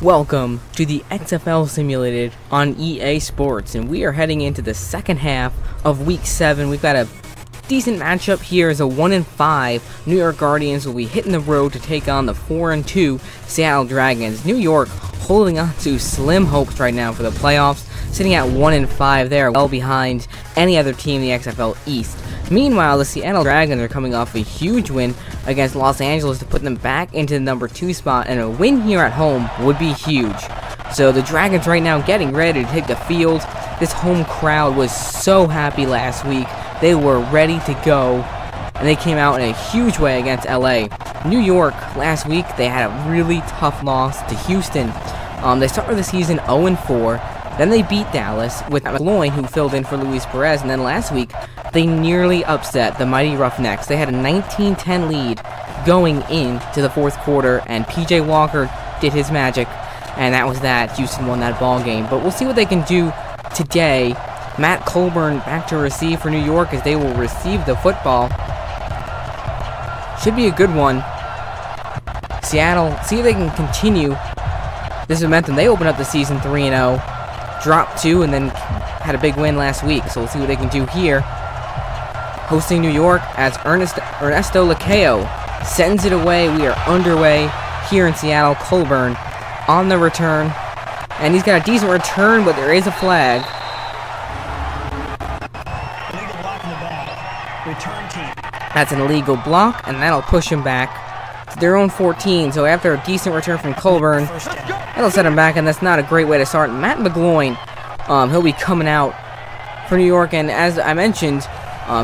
Welcome to the XFL Simulated on EA Sports, and we are heading into the second half of Week 7. We've got a decent matchup here as a 1-5 New York Guardians will be hitting the road to take on the 4-2 Seattle Dragons. New York holding on to slim hopes right now for the playoffs, sitting at 1-5 there, well behind any other team in the XFL East. Meanwhile, the Seattle Dragons are coming off a huge win against Los Angeles to put them back into the number 2 spot, and a win here at home would be huge. So the Dragons right now getting ready to take the field. This home crowd was so happy last week. They were ready to go, and they came out in a huge way against LA. New York last week, they had a really tough loss to Houston. They started the season 0-4. Then they beat Dallas with McLaurin, who filled in for Luis Perez, and then last week they nearly upset the mighty Roughnecks. They had a 19-10 lead going into the fourth quarter, and PJ Walker did his magic, and that was that. Houston won that ball game, but we'll see what they can do today. Matt Colburn back to receive for New York as they will receive the football. Should be a good one. Seattle, see if they can continue this momentum. They opened up the season 3-0. Dropped 2 and then had a big win last week, so we'll see what they can do here. Hosting New York as Ernesto Lacayo sends it away. We are underway here in Seattle. Colburn on the return, and he's got a decent return, but there is a flag. Illegal block in the back. Return team. That's an illegal block, and that'll push him back to their own 14. So after a decent return from Colburn, that'll set him back, and that's not a great way to start. Matt McLaurin, he'll be coming out for New York, and as I mentioned,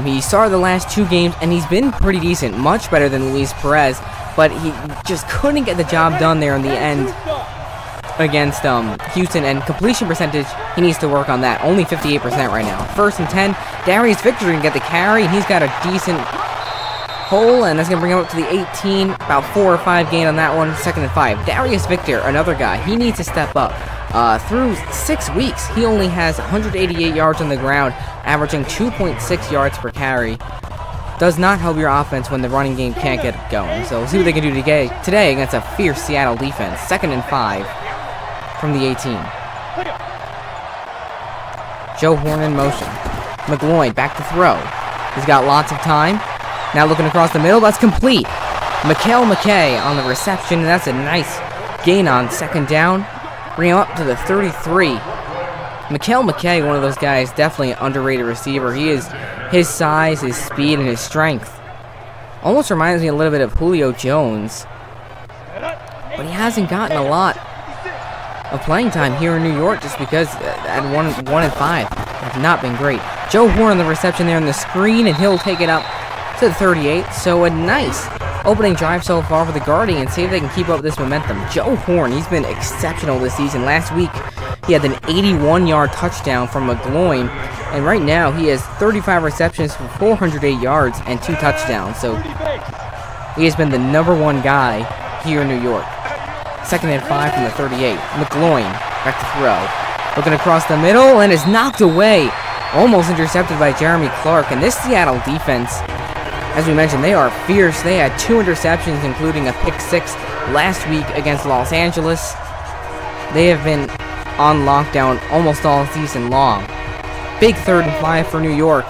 he started the last 2 games, and he's been pretty decent, much better than Luis Perez, but he just couldn't get the job done there in the end against Houston, and completion percentage, he needs to work on that. Only 58% right now. 1st and 10, Darius Victor can get the carry, and he's got a decent hole, and that's going to bring him up to the 18, about 4 or 5 gain on that one. 2nd and 5. Darius Victor, another guy, he needs to step up. Through 6 weeks, he only has 188 yards on the ground, averaging 2.6 yards per carry. Does not help your offense when the running game can't get going. So we'll see what they can do today against a fierce Seattle defense. 2nd and 5 from the 18. Joe Horn in motion. McLaurin back to throw. He's got lots of time. Now looking across the middle, that's complete. Mikael McKay on the reception, and that's a nice gain on 2nd down. Bring him up to the 33. Mikael McKay, one of those guys, definitely an underrated receiver. He is his size, his speed, and his strength. Almost reminds me a little bit of Julio Jones. But he hasn't gotten a lot of playing time here in New York just because at 1-5 have not been great. Joe Horn on the reception there on the screen, and he'll take it up to the 38. So a nice opening drive so far for the Guardians. See if they can keep up this momentum. Joe Horn, he's been exceptional this season. Last week, he had an 81-yard touchdown from McLaurin, and right now he has 35 receptions for 408 yards and 2 touchdowns. So he has been the #1 guy here in New York. 2nd and 5 from the 38. McLaurin back to throw. Looking across the middle, and is knocked away. Almost intercepted by Jeremy Clark. And this Seattle defense, as we mentioned, they are fierce. They had 2 interceptions, including a pick-6 last week against Los Angeles. They have been on lockdown almost all season long. Big 3rd and 5 for New York.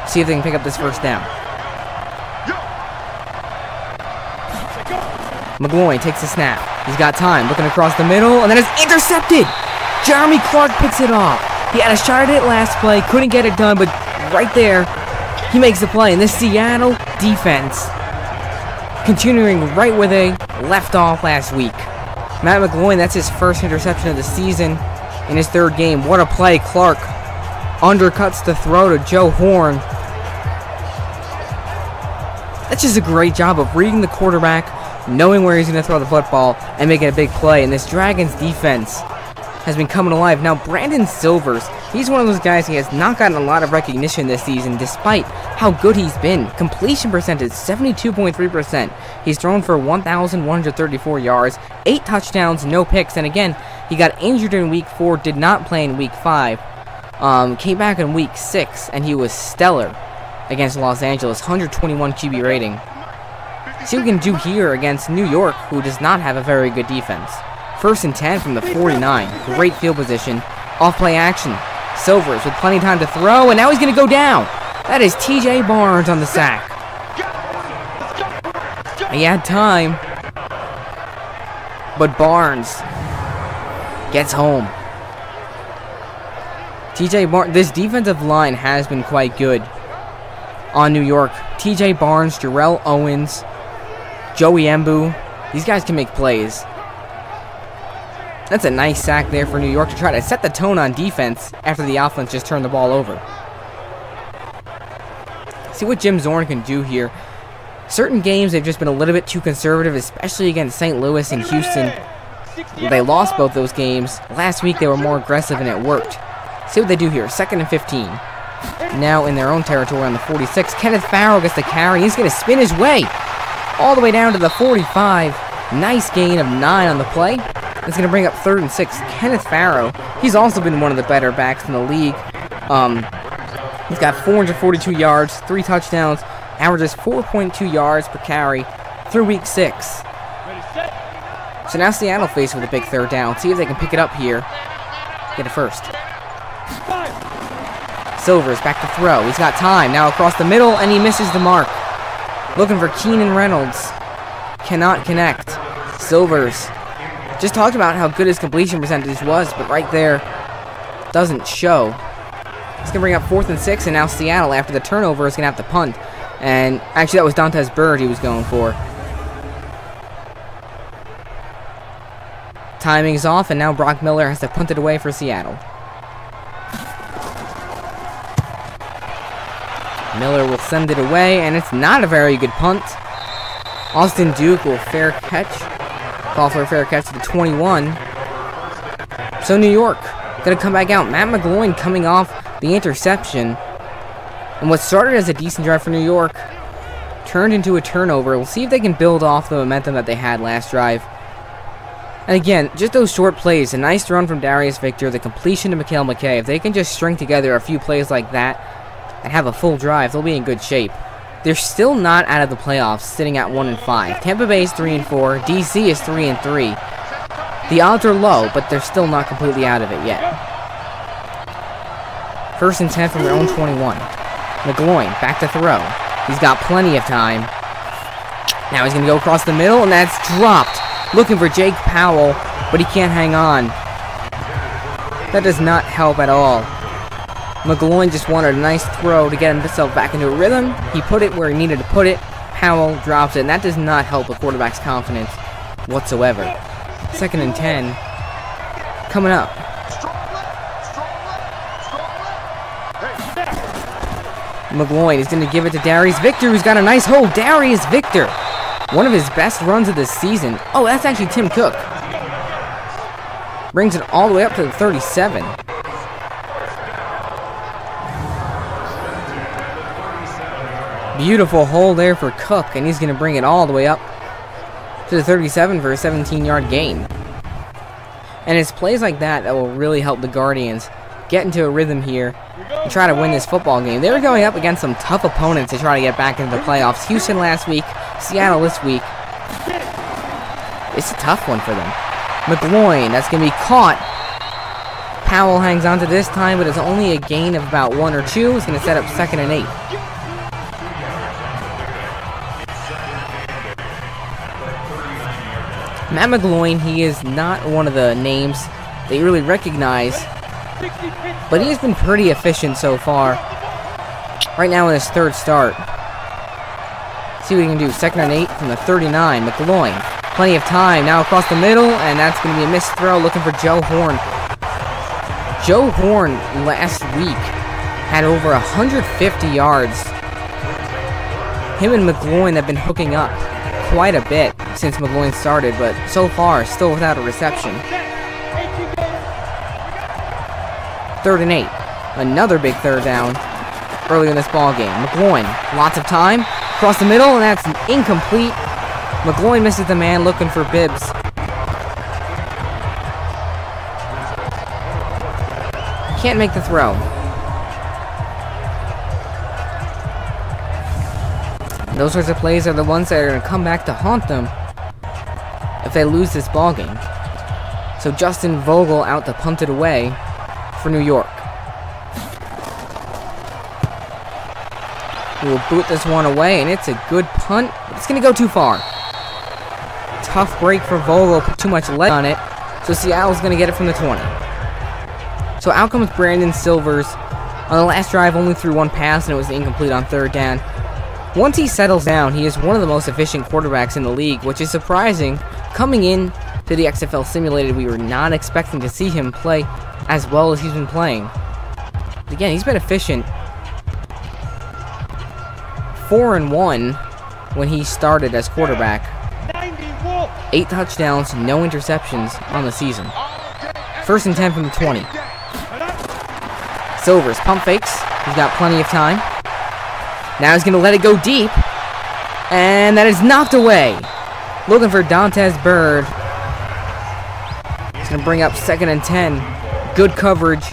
See if they can pick up this 1st down. McLaurin takes the snap. He's got time. Looking across the middle, and then it's intercepted! Jeremy Clark picks it off. He had a shot at it last play, couldn't get it done, but right there, he makes the play. And this Seattle defense continuing right where they left off last week. Matt McLaurin, that's his 1st interception of the season in his 3rd game. What a play. Clark undercuts the throw to Joe Horn. That's just a great job of reading the quarterback, knowing where he's going to throw the football, and making a big play. And this Dragons defense has been coming alive. Now, Brandon Silvers, he's one of those guys, he has not gotten a lot of recognition this season, despite how good he's been. Completion percentage, 72.3%. He's thrown for 1,134 yards, 8 touchdowns, no picks, and again, he got injured in Week 4, did not play in Week 5. Came back in Week 6, and he was stellar against Los Angeles, 121 QB rating. See what we can do here against New York, who does not have a very good defense. First and 10 from the 49. Great field position. Off-play action. Silvers with plenty of time to throw, and now he's going to go down. That is TJ Barnes on the sack. He had time, but Barnes gets home. TJ Barnes, this defensive line has been quite good on New York. TJ Barnes, Jarrell Owens, Joey Embu, these guys can make plays. That's a nice sack there for New York to try to set the tone on defense after the offense just turned the ball over. See what Jim Zorn can do here. Certain games, they've just been a little bit too conservative, especially against St. Louis and Houston. They lost both those games. Last week, they were more aggressive, and it worked. See what they do here. 2nd and 15. Now in their own territory on the 46. Kenneth Farrell gets the carry. He's going to spin his way all the way down to the 45. Nice gain of 9 on the play. It's going to bring up 3rd and 6. Kenneth Farrell, he's also been one of the better backs in the league. He's got 442 yards, 3 touchdowns, averages 4.2 yards per carry through week 6. So now Seattle faced with a big 3rd down. See if they can pick it up here. Get it first. Silvers back to throw. He's got time. Now across the middle, and he misses the mark. Looking for Keenan Reynolds. Cannot connect. Silvers just talked about how good his completion percentage was, but right there doesn't show. He's going to bring up 4th and 6, and now Seattle, after the turnover, is going to have to punt. And actually, that was Dantes Bird he was going for. Timing's off, and now Brock Miller has to punt it away for Seattle. Miller will send it away, and it's not a very good punt. Austin Duke will fair catch. Call for a fair catch to the 21. So New York going to come back out. Matt McGloin coming off the interception. And what started as a decent drive for New York turned into a turnover. We'll see if they can build off the momentum that they had last drive. And again, just those short plays. A nice run from Darius Victor. The completion to Mikhail McKay. If they can just string together a few plays like that and have a full drive, they'll be in good shape. They're still not out of the playoffs, sitting at 1-5. Tampa Bay is 3-4. DC is 3-3. The odds are low, but they're still not completely out of it yet. 1st and 10 from their own 21. McGloin back to throw. He's got plenty of time. Now he's going to go across the middle, and that's dropped. Looking for Jake Powell, but he can't hang on. That does not help at all. McGloin just wanted a nice throw to get himself back into a rhythm. He put it where he needed to put it. Powell drops it, and that does not help a quarterback's confidence whatsoever. 2nd and 10. Coming up. McGloin is going to give it to Darius Victor, who's got a nice hold. Darius Victor, one of his best runs of the season. Oh, that's actually Tim Cook. Brings it all the way up to the 37. Beautiful hole there for Cook, and he's going to bring it all the way up to the 37 for a 17-yard gain. And it's plays like that that will really help the Guardians get into a rhythm here and try to win this football game. They were going up against some tough opponents to try to get back into the playoffs. Houston last week, Seattle this week. It's a tough one for them. McGloin, that's going to be caught. Powell hangs on to this time, but it's only a gain of about 1 or 2. It's going to set up 2nd and 8. Matt McGloin, he is not one of the names that you really recognize, but he has been pretty efficient so far. Right now in his 3rd start. See what he can do. 2nd and 8 from the 39. McGloin, plenty of time now across the middle, and that's going to be a missed throw. Looking for Joe Horn. Joe Horn last week had over 150 yards. Him and McGloin have been hooking up quite a bit since McGloin started, but so far still without a reception. 3rd and 8. Another big 3rd down early in this ball game. McGloin, lots of time across the middle, and that's incomplete. McGloin misses the man looking for Bibbs. Can't make the throw. Those sorts of plays are the ones that are going to come back to haunt them if they lose this ball game. So Justin Vogel out to punt it away for New York. We will boot this one away, and it's a good punt. It's going to go too far. Tough break for Vogel, put too much leg on it. So Seattle's going to get it from the 20. So out comes Brandon Silvers. On the last drive, only threw one pass, and it was incomplete on third down. Once he settles down, he is one of the most efficient quarterbacks in the league, which is surprising. Coming in to the XFL Simulated, we were not expecting to see him play as well as he's been playing. Again, he's been efficient. 4-1 when he started as quarterback. 8 touchdowns, no interceptions on the season. 1st and 10 from the 20. Silvers pump fakes. He's got plenty of time. Now he's going to let it go deep. And that is knocked away. Looking for Dantes Bird. He's going to bring up 2nd and 10. Good coverage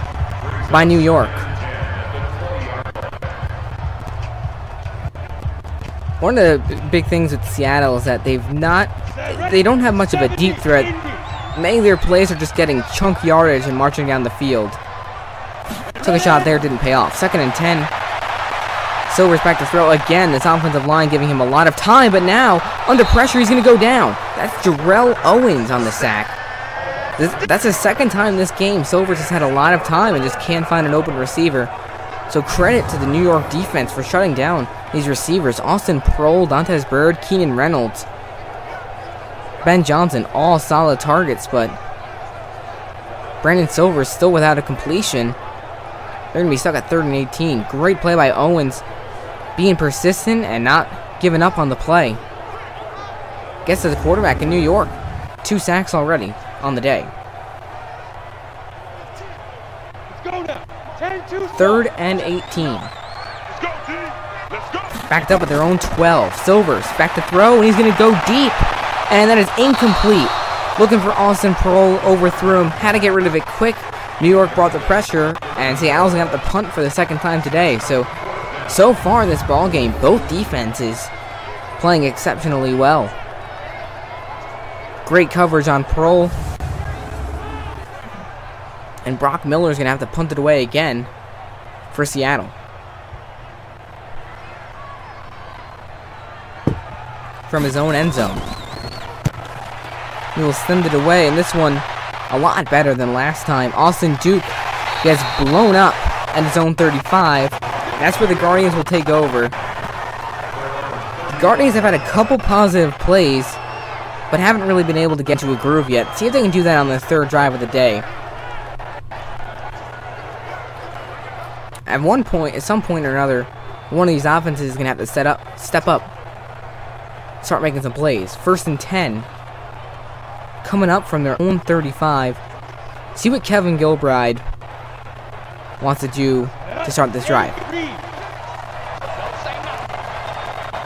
by New York. One of the big things with Seattle is that they don't have much of a deep threat. Many of their plays are just getting chunk yardage and marching down the field. Took a shot there, didn't pay off. 2nd and 10. Silver's back to throw again. This offensive line giving him a lot of time, but now, under pressure, he's going to go down. That's Jarrell Owens on the sack. That's the 2nd time this game. Silvers has had a lot of time and just can't find an open receiver. So credit to the New York defense for shutting down these receivers. Austin Prohl, Dantes Bird, Keenan Reynolds, Ben Johnson, all solid targets, but Brandon Silvers still without a completion. They're going to be stuck at 3rd and 18. Great play by Owens, being persistent and not giving up on the play. Gets to the quarterback in New York. 2 sacks already on the day. 3rd and 18. Backed up at their own 12. Silvers back to throw, and he's going to go deep. And that is incomplete. Looking for Austin Prohl, overthrew him. Had to get rid of it quick. New York brought the pressure, and Seattle's going to have to punt for the 2nd time today. So far in this ball game, both defenses playing exceptionally well. Great coverage on Prohl. And Brock Miller's going to have to punt it away again for Seattle. From his own end zone. He will send it away, and this one a lot better than last time. Austin Duke gets blown up at his own 35. That's where the Guardians will take over. The Guardians have had a couple positive plays, but haven't really been able to get to a groove yet. See if they can do that on the 3rd drive of the day. At some point or another, one of these offenses is going to have to step up, start making some plays. 1st and 10. Coming up from their own 35. See what Kevin Gilbride wants to do to start this drive.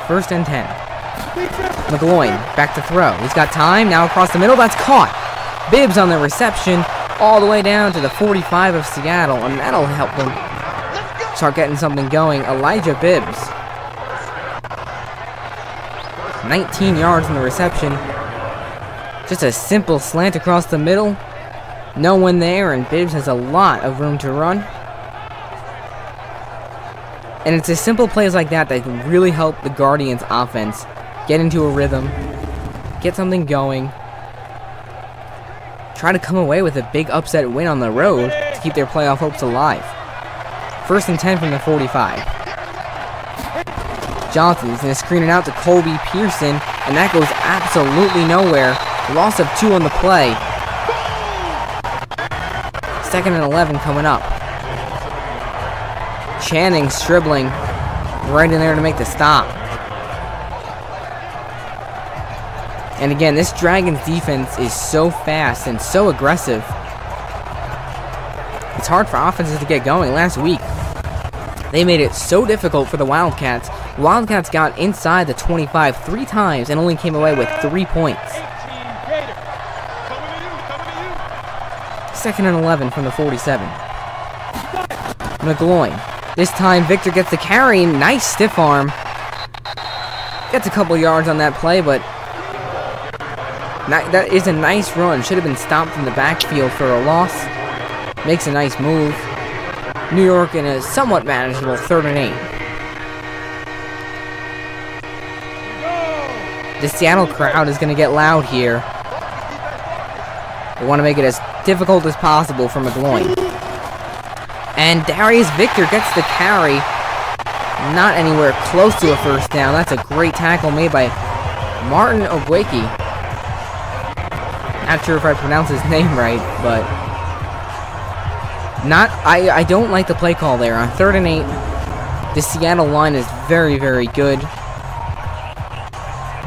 1st and 10. McGloin back to throw. He's got time. Now across the middle. That's caught. Bibbs on the reception all the way down to the 45 of Seattle, and that'll help them start getting something going. Elijah Bibbs. 19 yards in the reception. Just a simple slant across the middle. No one there, and Bibbs has a lot of room to run. And it's the simple plays like that that can really help the Guardians' offense get into a rhythm, get something going, try to come away with a big upset win on the road to keep their playoff hopes alive. 1st and 10 from the 45. Johnson's going to screen it out to Colby Pearson, and that goes absolutely nowhere. Loss of 2 on the play. 2nd and 11 coming up. Channing dribbling right in there to make the stop. And again, this Dragons defense is so fast and so aggressive. It's hard for offenses to get going. Last week, they made it so difficult for the Wildcats. Wildcats got inside the 25 3 times and only came away with 3 points. 2nd and 11 from the 47. McGloin. This time, Victor gets the carry. Nice stiff arm. Gets a couple yards on that play, but That is a nice run. Should have been stopped in the backfield for a loss. Makes a nice move. New York in a somewhat manageable 3rd and 8. The Seattle crowd is going to get loud here. They want to make it as difficult as possible for McGloin. And Darius Victor gets the carry. Not anywhere close to a first down. That's a great tackle made by Martin Ogweki. Not sure if I pronounced his name right, but I don't like the play call there. On 3rd and 8, the Seattle line is very, very good.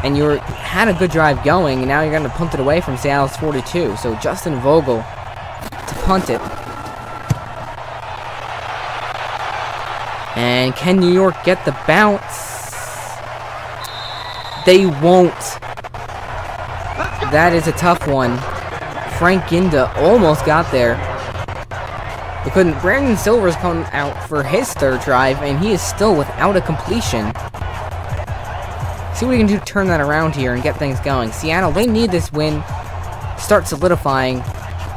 And you had a good drive going, and now you're going to punt it away from Seattle's 42. So Justin Vogel to punt it. And can New York get the bounce? They won't. That is a tough one. Frank Ginda almost got there. But couldn't. Brandon Silver's come out for his 3rd drive, and he is still without a completion. See what we can do to turn that around here and get things going. Seattle, they need this win to start solidifying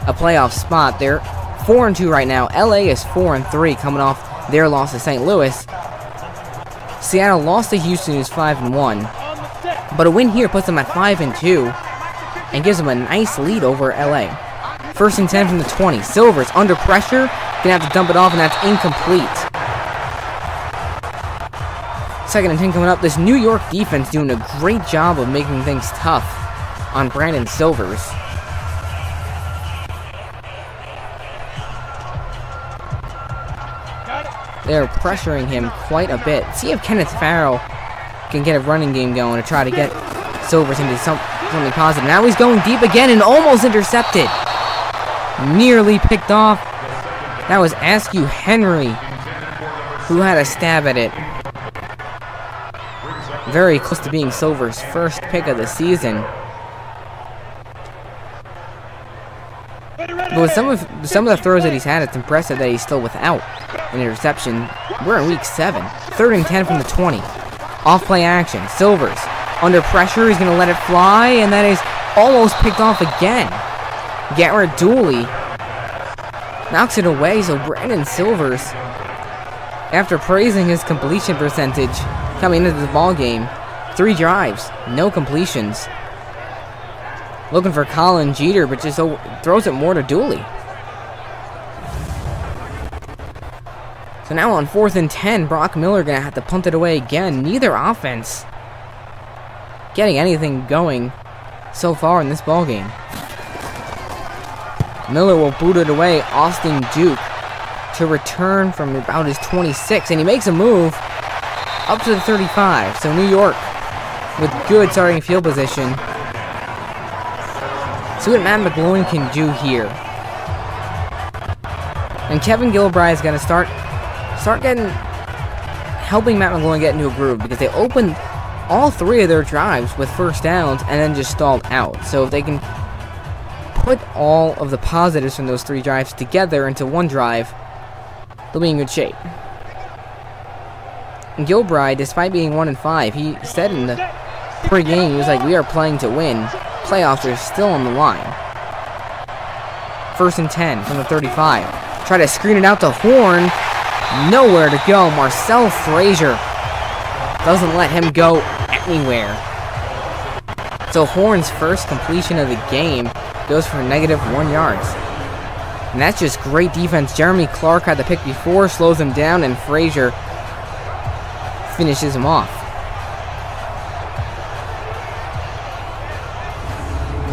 a playoff spot. They're 4-2 right now. LA is 4-3 coming off their loss to St. Louis. Seattle lost to Houston, who's 5-1. But a win here puts them at 5-2 and gives them a nice lead over LA. 1st and 10 from the 20. Silver's under pressure. Gonna have to dump it off, and that's incomplete. 2nd and 10 coming up. This New York defense doing a great job of making things tough on Brandon Silvers. They're pressuring him quite a bit. See if Kenneth Farrell can get a running game going to try to get Silvers into something positive. Now he's going deep again and almost intercepted. Nearly picked off. That was Askew Henry who had a stab at it. Very close to being Silver's first pick of the season. But with some of the throws that he's had, it's impressive that he's still without an interception. We're in week 7. 3rd and 10 from the 20. Off play action. Silvers under pressure. He's going to let it fly, and that is almost picked off again. Garrett Dooley knocks it away, so Brandon Silvers, after praising his completion percentage coming into the ball game, 3 drives, no completions. Looking for Colin Jeter, but just throws it more to Dooley. So now on 4th and 10, Brock Miller gonna have to punt it away again. Neither offense getting anything going so far in this ball game. Miller will boot it away. Austin Duke to return from about his 26, and he makes a move up to the 35. So New York with good starting field position. See what Matt McGloin can do here. And Kevin Gilbride is going to start helping Matt McGloin get into a groove, because they opened all 3 of their drives with first downs and then just stalled out. So if they can put all of the positives from those 3 drives together into one drive, they'll be in good shape. And Gilbride, despite being 1-5, he said in the pre-game, he was like, "We are playing to win. Playoffs are still on the line." 1st and 10 from the 35. Try to screen it out to Horn. Nowhere to go. Marcel Frazier doesn't let him go anywhere. So Horn's first completion of the game goes for -1 yards. And that's just great defense. Jeremy Clark had the pick before, slows him down, and Frazier finishes him off.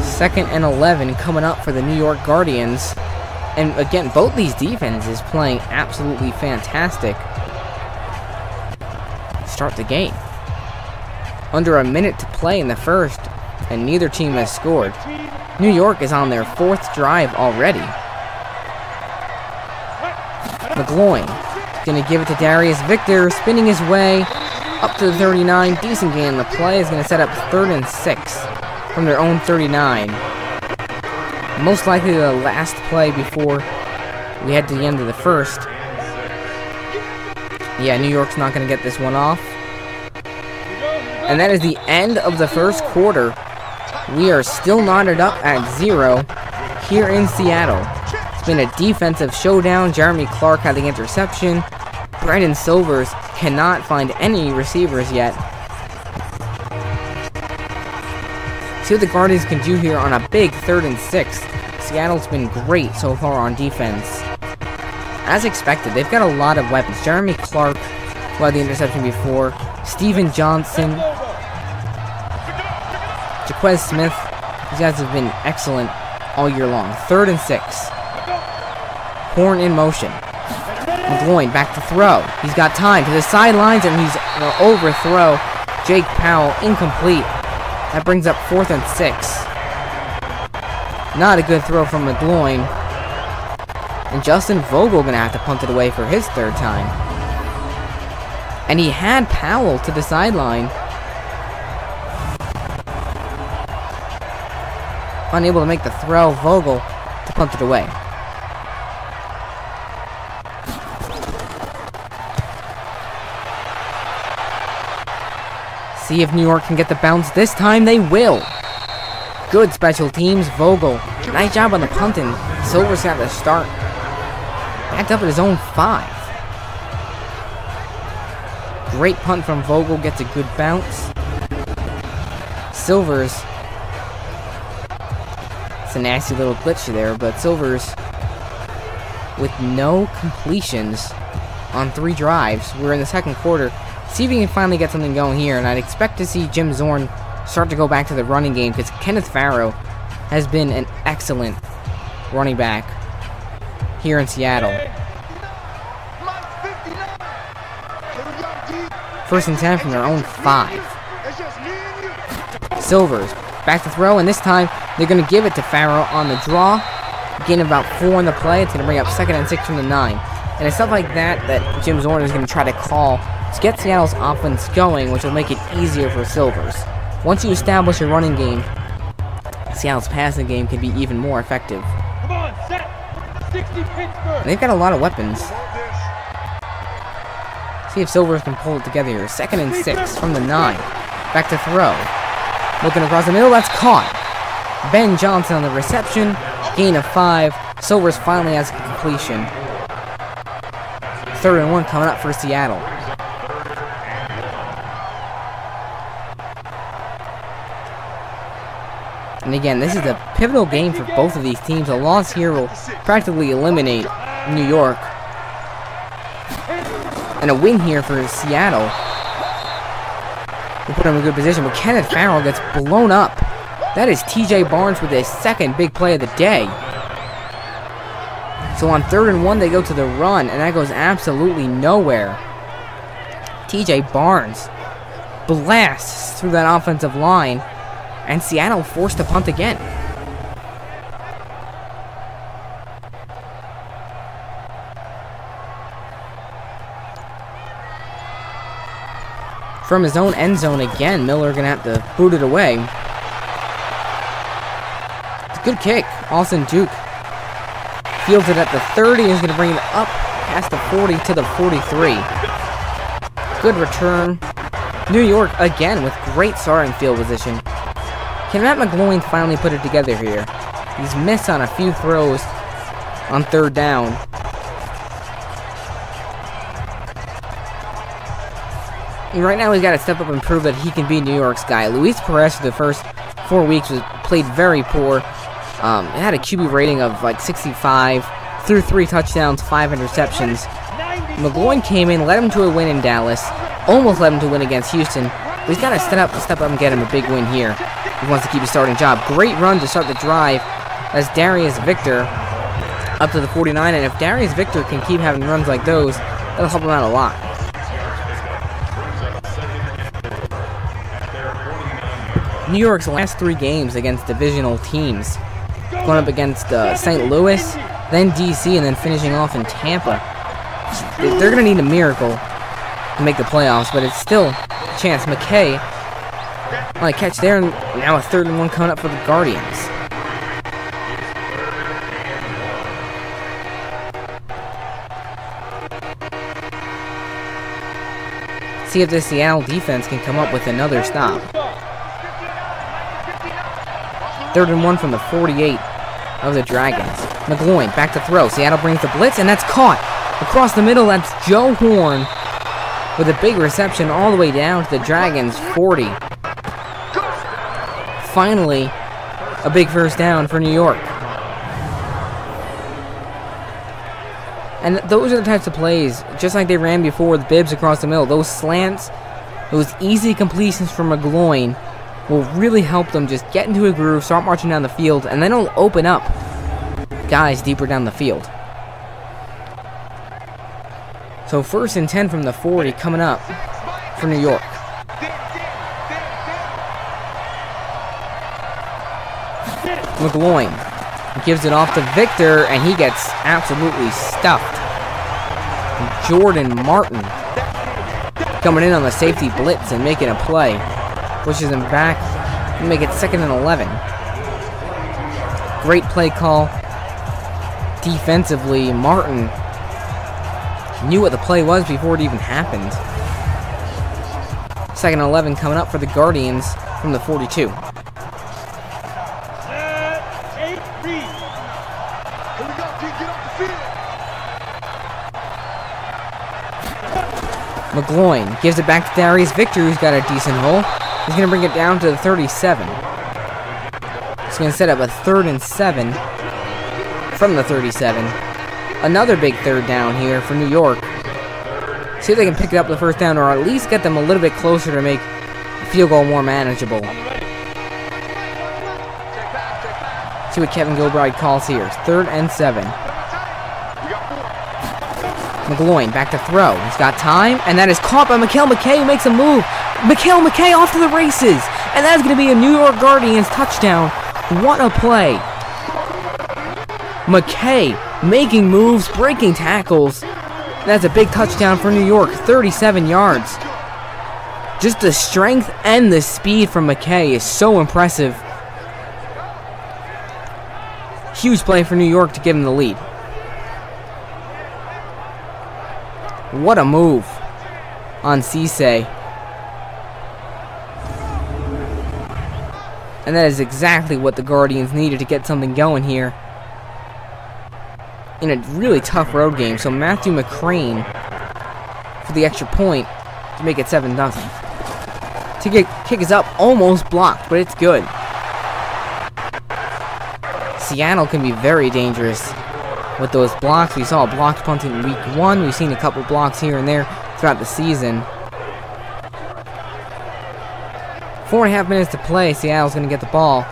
2nd and 11 coming up for the New York Guardians. And again, both these defenses playing absolutely fantastic. Start the game. Under a minute to play in the first, and neither team has scored. New York is on their 4th drive already. McGloin going to give it to Darius Victor, spinning his way up to the 39. Decent gain. The play is going to set up 3rd and 6 from their own 39. Most likely the last play before we head to the end of the first. Yeah, New York's not going to get this one off. And that is the end of the first quarter. We are still knotted up at 0 here in Seattle. It's been a defensive showdown. Jeremy Clark had the interception. Brandon Silvers cannot find any receivers yet. See what the Guardians can do here on a big 3rd and 6. Seattle's been great so far on defense. As expected, they've got a lot of weapons. Jeremy Clark, who had the interception before. Steven Johnson. Jaquez Smith. These guys have been excellent all year long. 3rd and 6. Horn in motion. McGloin back to throw. He's got time to the sidelines, and he's going to overthrow Jake Powell. Incomplete. That brings up 4th and 6. Not a good throw from McGloin. And Justin Vogel going to have to punt it away for his 3rd time. And he had Powell to the sideline. Unable to make the throw, Vogel to punt it away. See if New York can get the bounce this time. They will. Good special teams. Vogel. Nice job on the punting. Silvers got the start. Backed up at his own 5. Great punt from Vogel. Gets a good bounce. Silvers. It's a nasty little glitch there, but Silvers with no completions on 3 drives. We're in the 2nd quarter. See if he can finally get something going here, and I'd expect to see Jim Zorn start to go back to the running game, because Kenneth Farrow has been an excellent running back here in Seattle. 1st and 10 from their own 5. Silvers back to throw, and this time they're going to give it to Farrow on the draw. Gain about 4 on the play. It's going to bring up 2nd and 6 from the 9. And it's stuff like that that Jim Zorn is going to try to call to get Seattle's offense going, which will make it easier for Silvers. Once you establish a running game, Seattle's passing game can be even more effective. Come on, set. 60 Pittsburgh. And they've got a lot of weapons. See if Silvers can pull it together here. 2nd and 6 from the 9. Back to throw. Looking across the middle, that's caught. Ben Johnson on the reception. Gain of 5. Silvers finally has a completion. 3rd and 1 coming up for Seattle. And again, this is a pivotal game for both of these teams. A loss here will practically eliminate New York. And a win here for Seattle will put them in a good position. But Kenneth Farrell gets blown up. That is TJ Barnes with his 2nd big play of the day. So on 3rd and 1, they go to the run, and that goes absolutely nowhere. TJ Barnes blasts through that offensive line, and Seattle forced to punt again. From his own end zone again, Miller going to have to boot it away. It's a good kick. Austin Duke fields it at the 30 and is going to bring it up past the 40 to the 43. Good return. New York again with great starting field position. Can Matt McGloin finally put it together here? He's missed on a few throws on 3rd down. And right now he's got to step up and prove that he can be New York's guy. Luis Perez for the first 4 weeks played very poor. It had a QB rating of like 65, threw 3 touchdowns, 5 interceptions. McGloin came in, led him to a win in Dallas, almost led him to win against Houston. But he's got to step up and get him a big win here. He wants to keep his starting job. Great run to start the drive as Darius Victor up to the 49. And if Darius Victor can keep having runs like those, that'll help him out a lot. New York's last 3 games against divisional teams. Going up against St. Louis, then DC, and then finishing off in Tampa. They're going to need a miracle to make the playoffs, but it's still a chance. McKay on a catch there, and now a 3rd and 1 coming up for the Guardians. See if the Seattle defense can come up with another stop. 3rd and 1 from the 48 of the Dragons. McGloin back to throw. Seattle brings the blitz, and that's caught. Across the middle, that's Joe Horn with a big reception all the way down to the Dragons' 40. Finally, a big first down for New York. And those are the types of plays, just like they ran before with bibs across the middle. Those slants, those easy completions from McGloin will really help them just get into a groove, start marching down the field, and then it'll open up guys deeper down the field. So 1st and 10 from the 40 coming up for New York. McGloin gives it off to Victor, and he gets absolutely stuffed. Jordan Martin coming in on the safety blitz and making a play. Pushes him back and make it 2nd and 11. Great play call. Defensively, Martin knew what the play was before it even happened. 2nd and 11 coming up for the Guardians from the 42. McGloin gives it back to Darius Victor, who's got a decent hole. He's going to bring it down to the 37. He's going to set up a 3rd and 7 from the 37. Another big 3rd down here for New York. See if they can pick it up the 1st down, or at least get them a little bit closer to make the field goal more manageable. See what Kevin Gilbride calls here. 3rd and 7. McGloin back to throw. He's got time, and that is caught by Mikhail McKay, who makes a move. Mikhail McKay off to the races, and that's going to be a New York Guardians touchdown. What a play. McKay making moves, breaking tackles. That's a big touchdown for New York, 37 yards. Just the strength and the speed from McKay is so impressive. Huge play for New York to give him the lead. What a move on Cisse. And that is exactly what the Guardians needed to get something going here in a really tough road game. So Matthew McCrane for the extra point to make it 7-0. Kick is up, almost blocked, but it's good. Seattle can be very dangerous with those blocks. We saw a blocked punt in week 1. We've seen a couple blocks here and there throughout the season. 4.5 minutes to play. Seattle's going to get the ball.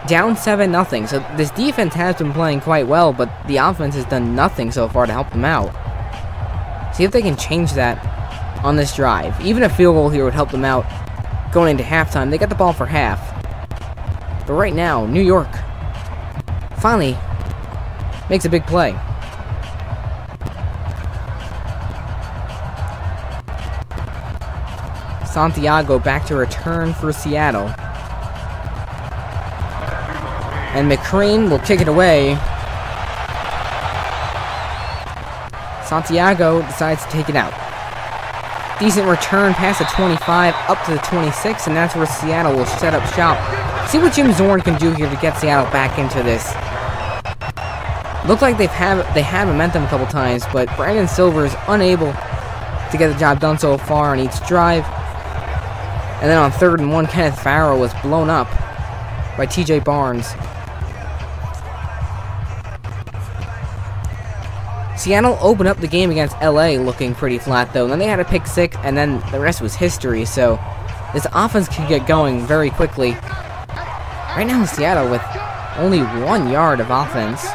Down 7-0. So this defense has been playing quite well, but the offense has done nothing so far to help them out. See if they can change that on this drive. Even a field goal here would help them out going into halftime. They got the ball for half. But right now, New York finally makes a big play. Santiago back to return for Seattle. And McCrane will kick it away. Santiago decides to take it out. Decent return past the 25 up to the 26, and that's where Seattle will set up shop. See what Jim Zorn can do here to get Seattle back into this. Look like they have momentum a couple times, but Brandon Silver is unable to get the job done so far on each drive. And then on 3rd and 1, Kenneth Farrow was blown up by TJ Barnes. Seattle opened up the game against LA looking pretty flat though. And then they had a pick 6, and then the rest was history. So this offense can get going very quickly. Right now in Seattle with only 1 yard of offense.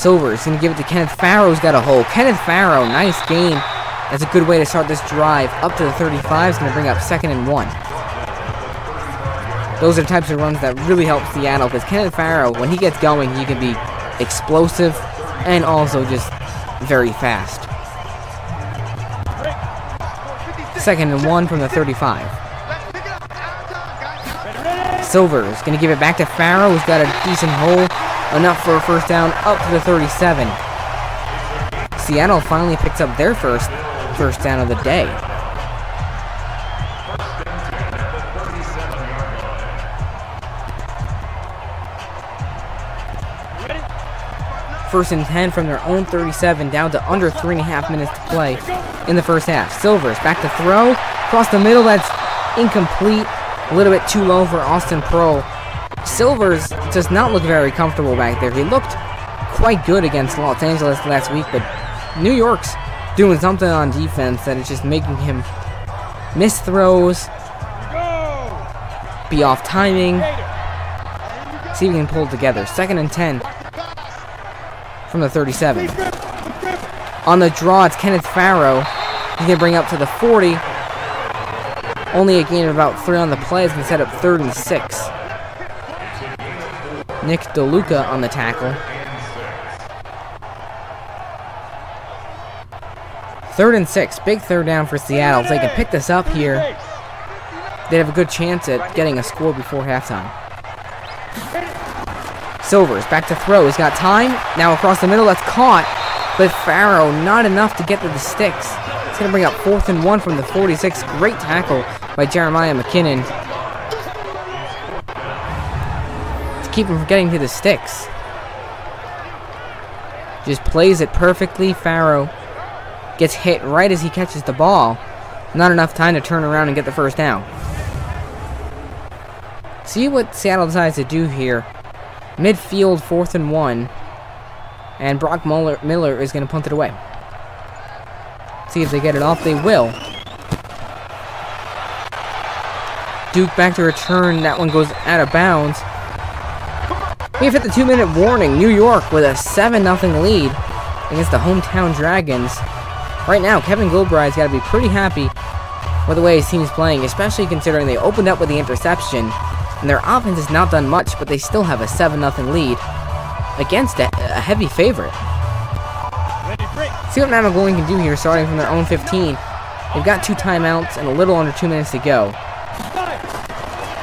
Silver's going to give it to Kenneth Farrow, who's got a hole. Kenneth Farrow, nice gain. That's a good way to start this drive. Up to the 35 is going to bring up 2nd and 1. Those are the types of runs that really help Seattle, because Kenneth Farrow, when he gets going, he can be explosive and also just very fast. 2nd and 1 from the 35. Silver's going to give it back to Farrow, who's got a decent hole. Enough for a 1st down up to the 37. Seattle finally picks up their first down of the day. First and 10 from their own 37, down to under 3.5 minutes to play in the first half. Silvers back to throw. Across the middle, that's incomplete. A little bit too low for Austin Pearl. Silvers does not look very comfortable back there. He looked quite good against Los Angeles last week, but New York's doing something on defense that is just making him miss throws, be off timing. See if he can pull it together. Second and 10 from the 37. On the draw, it's Kenneth Farrow. He's going to bring up to the 40. Only a gain of about 3 on the play is going to set up 3rd and 6. Nick DeLuca on the tackle. 3rd and 6. Big third down for Seattle. If they can pick this up here, they'd have a good chance at getting a score before halftime. Silvers back to throw. He's got time. Now across the middle. That's caught. But Farrow not enough to get to the sticks. It's going to bring up 4th and 1 from the 46. Great tackle by Jeremiah McKinnon to keep him from getting to the sticks. Just plays it perfectly. Farrow gets hit right as he catches the ball. Not enough time to turn around and get the first down. See what Seattle decides to do here. Midfield, 4th and 1. And Brock Miller is going to punt it away. See if they get it off. They will. Duke back to return. That one goes out of bounds. We've hit the 2-minute warning. New York with a 7-0 lead against the hometown Dragons. Right now, Kevin Gilbride's got to be pretty happy with the way his team's playing, especially considering they opened up with the interception, and their offense has not done much, but they still have a 7-0 lead against a heavy favorite. See what Matt McGloin can do here, starting from their own 15. They've got 2 timeouts and a little under 2 minutes to go.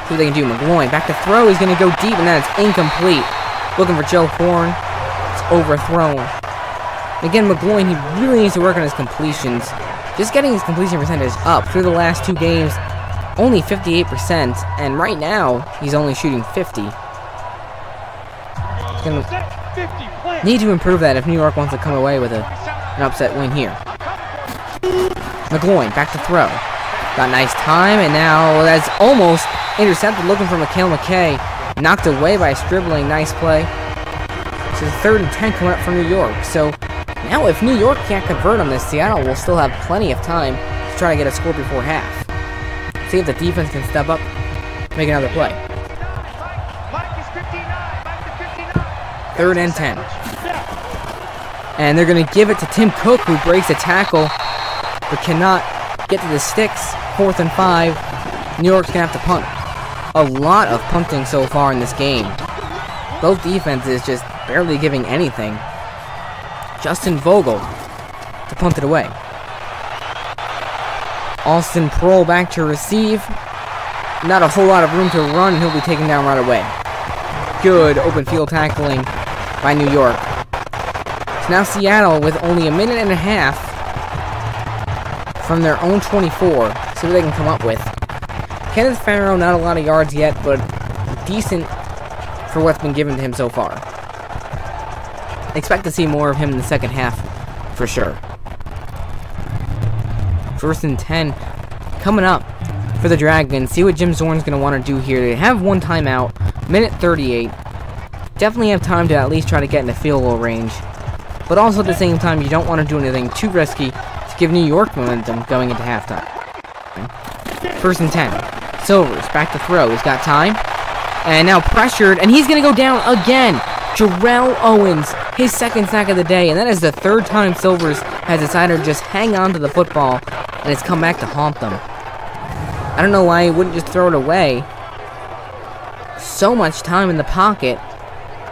See what they can do. McGloin back to throw. He's going to go deep, and that is incomplete. Looking for Joe Horn. It's overthrown. Again, McGloin, he really needs to work on his completions. Just getting his completion percentage up through the last 2 games, only 58%, and right now, he's only shooting 50. Gonna need to improve that if New York wants to come away with an upset win here. McGloin, back to throw. Got nice time, and now that's almost intercepted, looking for Mikhail McKay. Knocked away by Stribling, nice play. So 3rd and 10 coming up from New York. So now if New York can't convert on this, Seattle will still have plenty of time to try to get a score before half. See if the defense can step up, make another play. 3rd and 10. And they're going to give it to Tim Cook, who breaks a tackle, but cannot get to the sticks. 4th and 5. New York's going to have to punt. A lot of punting so far in this game. Both defenses just barely giving anything. Justin Vogel to punt it away. Austin Pearl back to receive. Not a whole lot of room to run, and he'll be taken down right away. Good open field tackling by New York. So now Seattle with only a minute and a half from their own 24. See what they can come up with. Kenneth Farrow, not a lot of yards yet, but decent for what's been given to him so far. Expect to see more of him in the second half, for sure. 1st and 10 coming up for the Dragons. See what Jim Zorn's going to want to do here. They have 1 timeout, minute 38. Definitely have time to at least try to get in the field goal range. But also at the same time, you don't want to do anything too risky to give New York momentum going into halftime. 1st and 10. Silvers back to throw. He's got time. And now pressured, and he's going to go down again. Jarrell Owens, his 2nd sack of the day, and that is the 3rd time Silvers has decided to just hang on to the football, and it's come back to haunt them. I don't know why he wouldn't just throw it away. So much time in the pocket.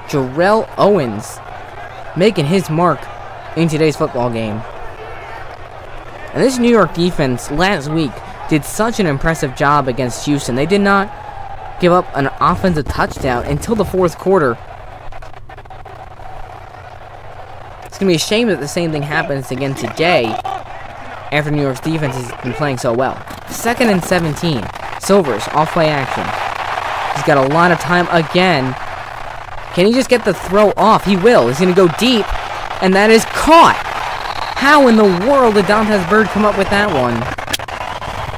Jarrell Owens making his mark in today's football game. And this New York defense last week did such an impressive job against Houston. They did not give up an offensive touchdown until the 4th quarter. It's going to be a shame that the same thing happens again today after New York's defense has been playing so well. 2nd and 17. Silvers, off play action. He's got a lot of time again. Can he just get the throw off? He will. He's going to go deep, and that is caught. How in the world did Dantes Bird come up with that one?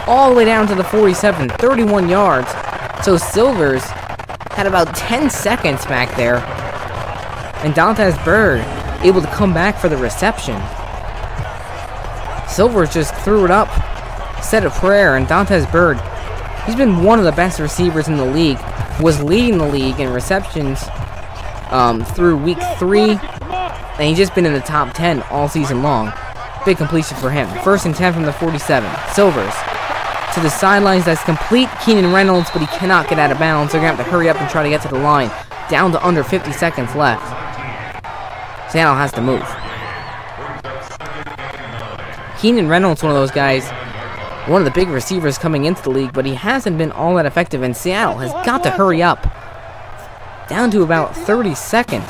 All the way down to the 47, 31 yards. So Silvers had about 10 seconds back there. And Dantes Bird able to come back for the reception. Silvers just threw it up, said a prayer, and Dantes Bird, he's been one of the best receivers in the league, was leading the league in receptions through week 3, and he's just been in the top 10 all season long. Big completion for him. 1st and 10 from the 47. Silvers to the sidelines. That's complete. Keenan Reynolds, but he cannot get out of bounds. They're going to have to hurry up and try to get to the line. Down to under 50 seconds left. Seattle has to move. Keenan Reynolds, one of those guys, one of the big receivers coming into the league, but he hasn't been all that effective, and Seattle has got to hurry up. Down to about 30 seconds.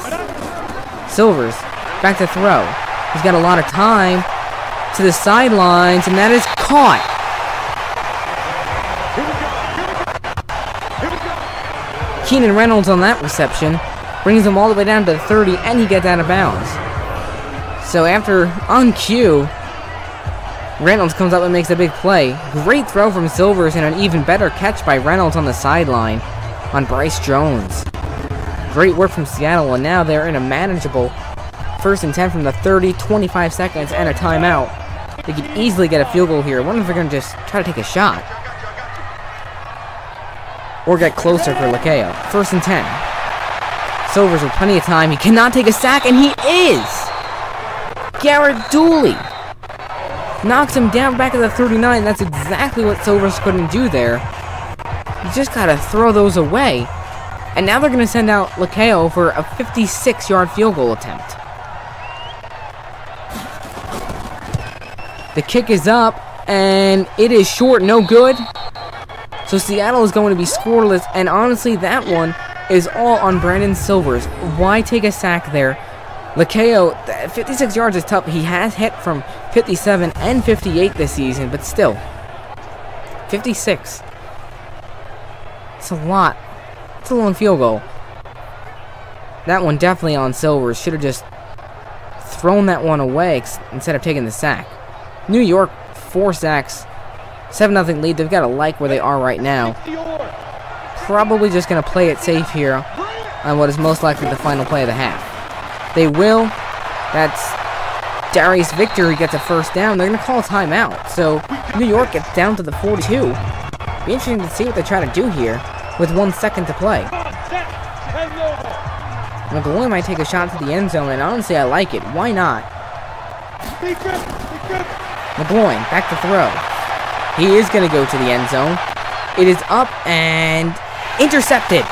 Silvers, back to throw. He's got a lot of time. To the sidelines, and that is caught. Keenan Reynolds on that reception brings him all the way down to 30, and he gets out of bounds. So after, on cue, Reynolds comes up and makes a big play. Great throw from Silvers, and an even better catch by Reynolds on the sideline on Bryce Jones. Great work from Seattle, and now they're in a manageable 1st and 10 from the 30, 25 seconds, and a timeout. They could easily get a field goal here. I wonder if they're going to just try to take a shot. Or get closer for Lakeo. 1st and 10. Silvers with plenty of time. He cannot take a sack, and he is! Garrett Dooley knocks him down back at the 39. That's exactly what Silvers couldn't do there. You just got to throw those away. And now they're going to send out Lakeo for a 56-yard field goal attempt. The kick is up, and it is short, no good. So Seattle is going to be scoreless, and honestly, that one is all on Brandon Silvers. Why take a sack there? Lakeo, 56 yards is tough. He has hit from 57 and 58 this season, but still, 56. It's a lot. It's a long field goal. That one definitely on Silvers. Should have just thrown that one away instead of taking the sack. New York, 4 sacks, 7-0 lead. They've got to like where they are right now. Probably just going to play it safe here on what is most likely the final play of the half. They will. That's Darius Victor who gets a 1st down. They're going to call a timeout. So New York gets down to the 42. Be interesting to see what they try to do here with 1 second to play. McGloin might take a shot to the end zone, and honestly, I like it. Why not? McGloin, back to throw. He is going to go to the end zone. It is up and intercepted.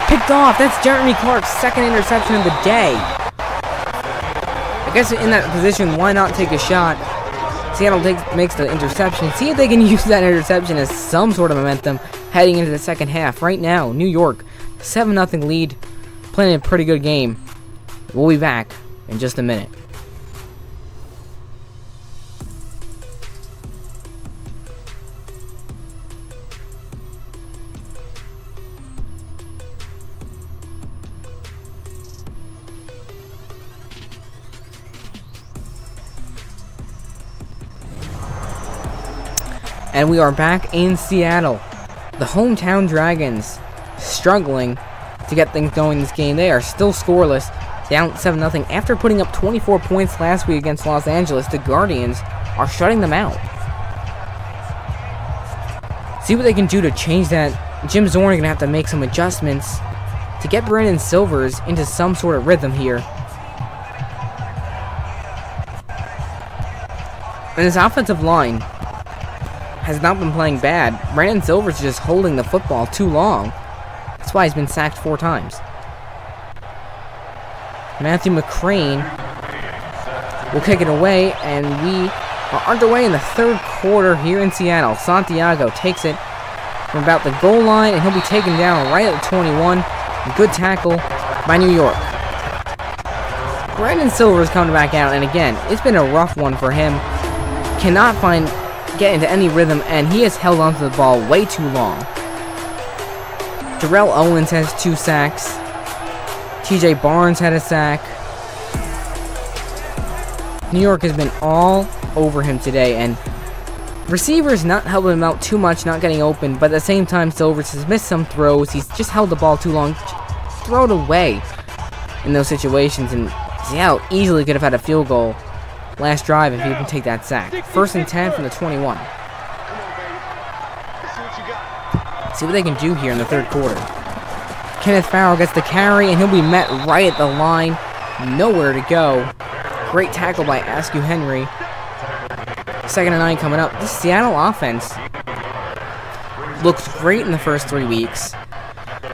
Picked off. That's Jeremy Clark's 2nd interception of the day. I guess in that position, why not take a shot? Seattle makes the interception. See if they can use that interception as some sort of momentum heading into the second half. Right now, New York, 7-0 lead, playing a pretty good game. We'll be back in just a minute. And we are back in Seattle. The hometown Dragons struggling to get things going in this game. They are still scoreless, down 7-0. After putting up 24 points last week against Los Angeles, the Guardians are shutting them out. See what they can do to change that. Jim Zorn is going to have to make some adjustments to get Brandon Silvers into some sort of rhythm here. And his offensive line has not been playing bad. Brandon Silvers is just holding the football too long. That's why he's been sacked 4 times. Matthew McCrane will kick it away, and we are underway in the 3rd quarter here in Seattle. Santiago takes it from about the goal line, and he'll be taken down right at the 21. Good tackle by New York. Brandon Silvers coming back out, and again, it's been a rough one for him. Cannot get into any rhythm, and he has held onto the ball way too long. Terrell Owens has 2 sacks. TJ Barnes had a sack. New York has been all over him today, and receivers not helping him out too much, not getting open, but at the same time, Silvers has missed some throws. He's just held the ball too long. Throw it away in those situations, and Seattle easily could have had a field goal last drive if he can take that sack. 1st and 10 from the 21. See what they can do here in the 3rd quarter. Kenneth Farrell gets the carry, and he'll be met right at the line. Nowhere to go. Great tackle by Askew Henry. 2nd and 9 coming up. This Seattle offense looked great in the first 3 weeks.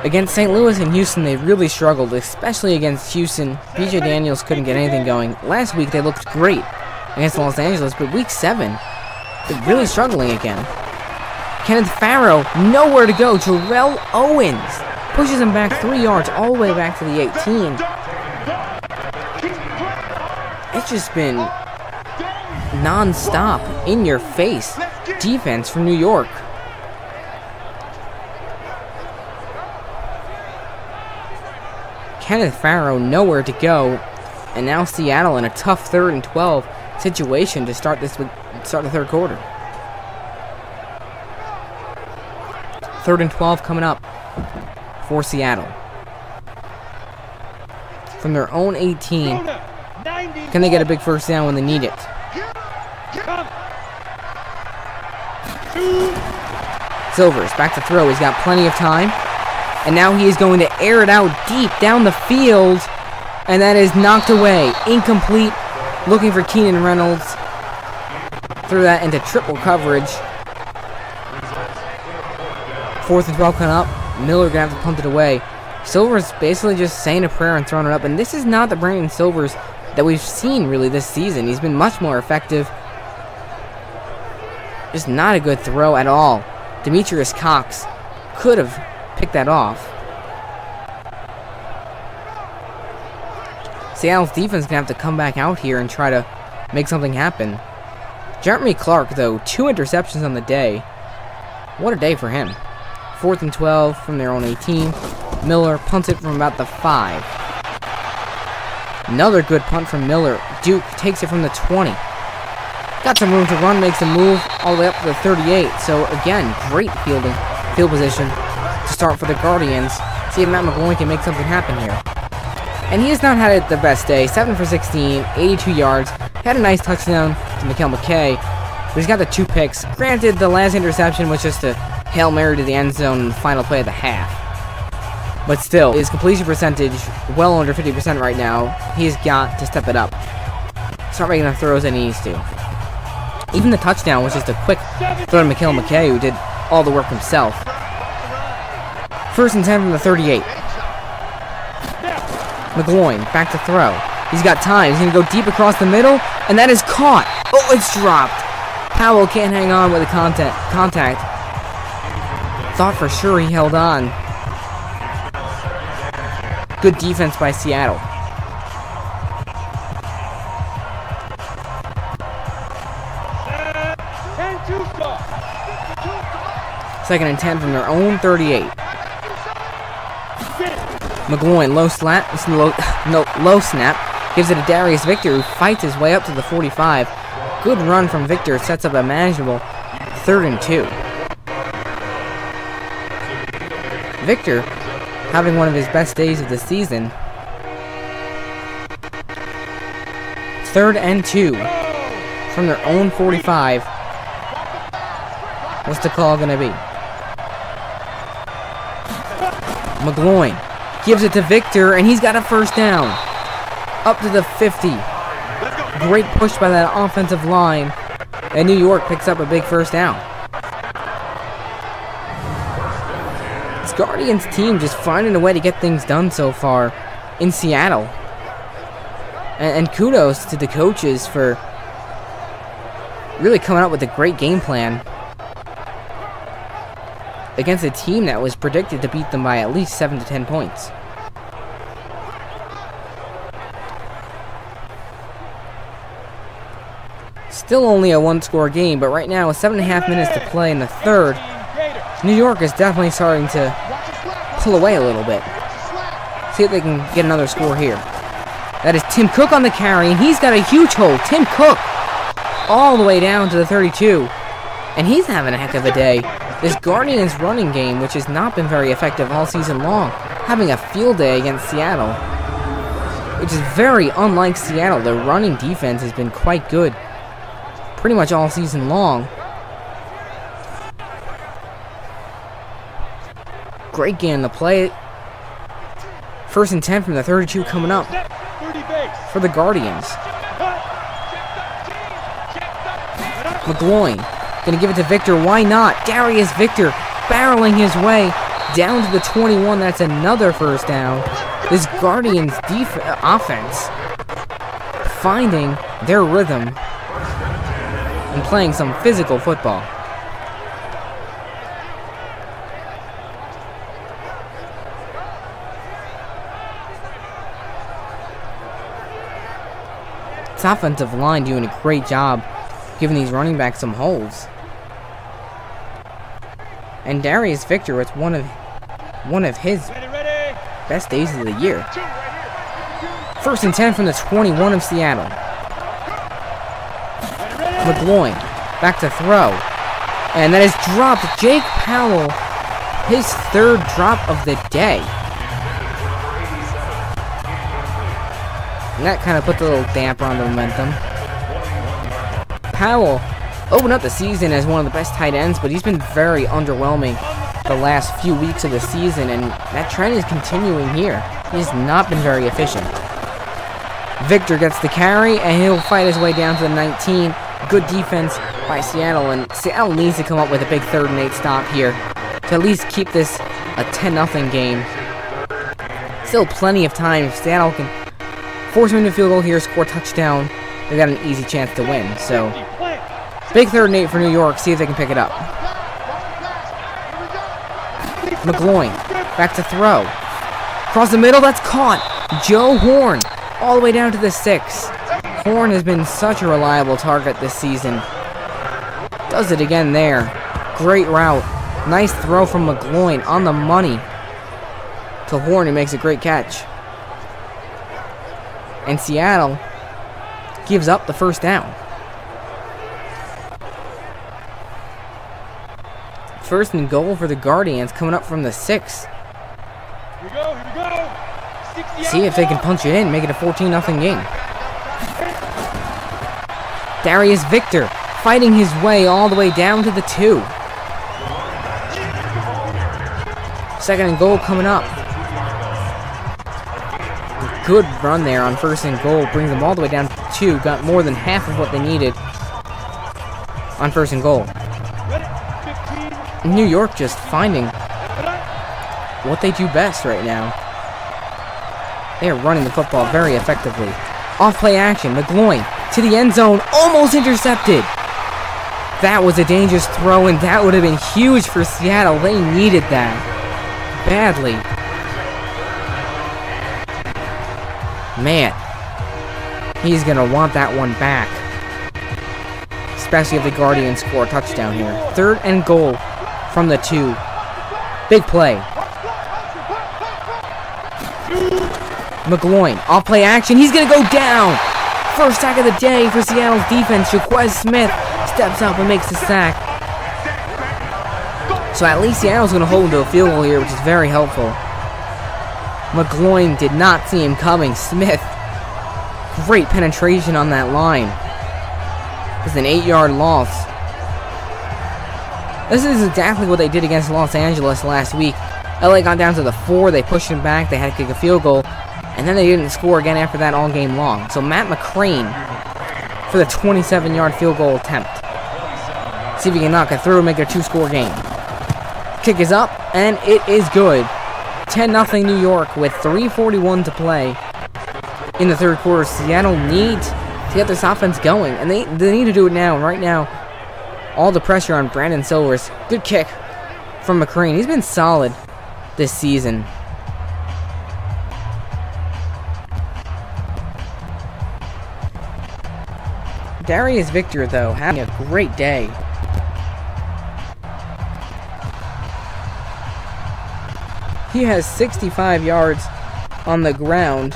Against St. Louis and Houston, they really struggled, especially against Houston. BJ Daniels couldn't get anything going. Last week, they looked great against Los Angeles, but week 7, they're really struggling again. Kenneth Farrow, nowhere to go. Jarrell Owens pushes him back 3 yards, all the way back to the 18. It's just been non-stop, in-your-face defense from New York. Kenneth Farrow nowhere to go, and now Seattle in a tough 3rd and 12 situation to start the 3rd quarter. 3rd and 12 coming up for Seattle. From their own 18, can they get a big 1st down when they need it? Silvers back to throw. He's got plenty of time. And now he is going to air it out deep down the field. And that is knocked away. Incomplete. Looking for Keenan Reynolds. Threw that into triple coverage. 4th and 12 coming up. Miller going to have to punt it away. Silvers basically just saying a prayer and throwing it up. And this is not the Brandon Silvers that we've seen really this season. He's been much more effective. Just not a good throw at all. Demetrius Cox could have picked that off. Seattle's defense gonna have to come back out here and try to make something happen. Jeremy Clark, though, 2 interceptions on the day. What a day for him. 4th and 12 from their own 18. Miller punts it from about the 5. Another good punt from Miller. Duke takes it from the 20. Got some room to run, makes a move all the way up to the 38. So again, great field position to start for the Guardians. See if Matt McGloin can make something happen here. And he has not had the best day. 7 for 16, 82 yards. Had a nice touchdown to Mikel McKay. But he's got the 2 picks. Granted, the last interception was just a Hail Mary to the end zone in the final play of the half. But still, his completion percentage well under 50% right now. He's got to step it up. Start making the throws that he needs to. Even the touchdown was just a quick throw to Mikel McKay, who did all the work himself. 1st and 10 from the 38. McGloin back to throw. He's got time. He's going to go deep across the middle, and that is caught. Oh, it's dropped. Powell can't hang on with the contact. Thought for sure he held on. Good defense by Seattle. Second and 10 from their own 38. McGloin, low snap, gives it to Darius Victor, who fights his way up to the 45. Good run from Victor, sets up a manageable 3rd and 2. Victor having one of his best days of the season. 3rd and 2 from their own 45. What's the call gonna be? McGloin gives it to Victor, and he's got a 1st down. Up to the 50. Great push by that offensive line. And New York picks up a big 1st down. This Guardians team just finding a way to get things done so far in Seattle. And kudos to the coaches for really coming up with a great game plan against a team that was predicted to beat them by at least 7 to 10 points. Still only a 1-score game, but right now with 7.5 minutes to play in the 3rd, New York is definitely starting to pull away a little bit. See if they can get another score here. That is Tim Cook on the carry, and he's got a huge hole. Tim Cook all the way down to the 32. And he's having a heck of a day. This Guardians running game, which has not been very effective all season long, having a field day against Seattle. Which is very unlike Seattle. Their running defense has been quite good pretty much all season long. Great game in the play. 1st and 10 from the 32 coming up for the Guardians. McGloin gonna give it to Victor. Why not? Darius Victor barreling his way down to the 21. That's another first down. This Guardians offense finding their rhythm and playing some physical football. This offensive line doing a great job giving these running backs some holes. And Darius Victor, it's one of his best days of the year. 1st and 10 from the 21 of Seattle. McGloin back to throw. And that is dropped. Jake Powell, his 3rd drop of the day. And that kind of puts a little damper on the momentum. Powell opened up the season as one of the best tight ends, but he's been very underwhelming the last few weeks of the season, and that trend is continuing here. He's not been very efficient. Victor gets the carry, and he'll fight his way down to the 19. Good defense by Seattle, and Seattle needs to come up with a big 3rd and 8 stop here to at least keep this a 10-0 game. Still plenty of time. If Seattle can force him into a field goal here, score a touchdown, they got an easy chance to win. So, big 3rd and 8 for New York. See if they can pick it up. McGloin back to throw. Across the middle, that's caught. Joe Horn all the way down to the 6. Horn has been such a reliable target this season. Does it again there. Great route. Nice throw from McGloin on the money to Horn, who makes a great catch. And Seattle gives up the 1st down. 1st and goal for the Guardians coming up from the 6. Here we go, here we go. 60 See if they can punch it in, make it a 14-0 game. Darius Victor fighting his way all the way down to the 2. 2nd and goal coming up. Good run there on 1st and goal. Brings them all the way down to 2. Got more than half of what they needed on 1st and goal. New York just finding what they do best right now. They are running the football very effectively. Off play action. McGloin to the end zone. Almost intercepted. That was a dangerous throw, and that would have been huge for Seattle. They needed that badly. Man, he's going to want that one back. Especially if the Guardians score a touchdown here. 3rd and goal from the 2. Big play. McGloin, off play action. He's going to go down. 1st sack of the day for Seattle's defense. Jaquez Smith steps up and makes the sack. So at least Seattle's going to hold him to a field goal here, which is very helpful. McGloin did not see him coming. Smith, great penetration on that line. It's an 8-yard loss. This is exactly what they did against Los Angeles last week. LA got down to the 4, they pushed him back, they had to kick a field goal, and then they didn't score again after that all game long. So Matt McCrane for the 27-yard field goal attempt. See if he can knock it through and make it a 2-score game. Kick is up, and it is good. 10-0 New York with 3:41 to play in the 3rd quarter. Seattle needs to get this offense going, and they need to do it now. And right now, all the pressure on Brandon Silvers. Good kick from McCrane. He's been solid this season. Darius Victor, though, having a great day. He has 65 yards on the ground,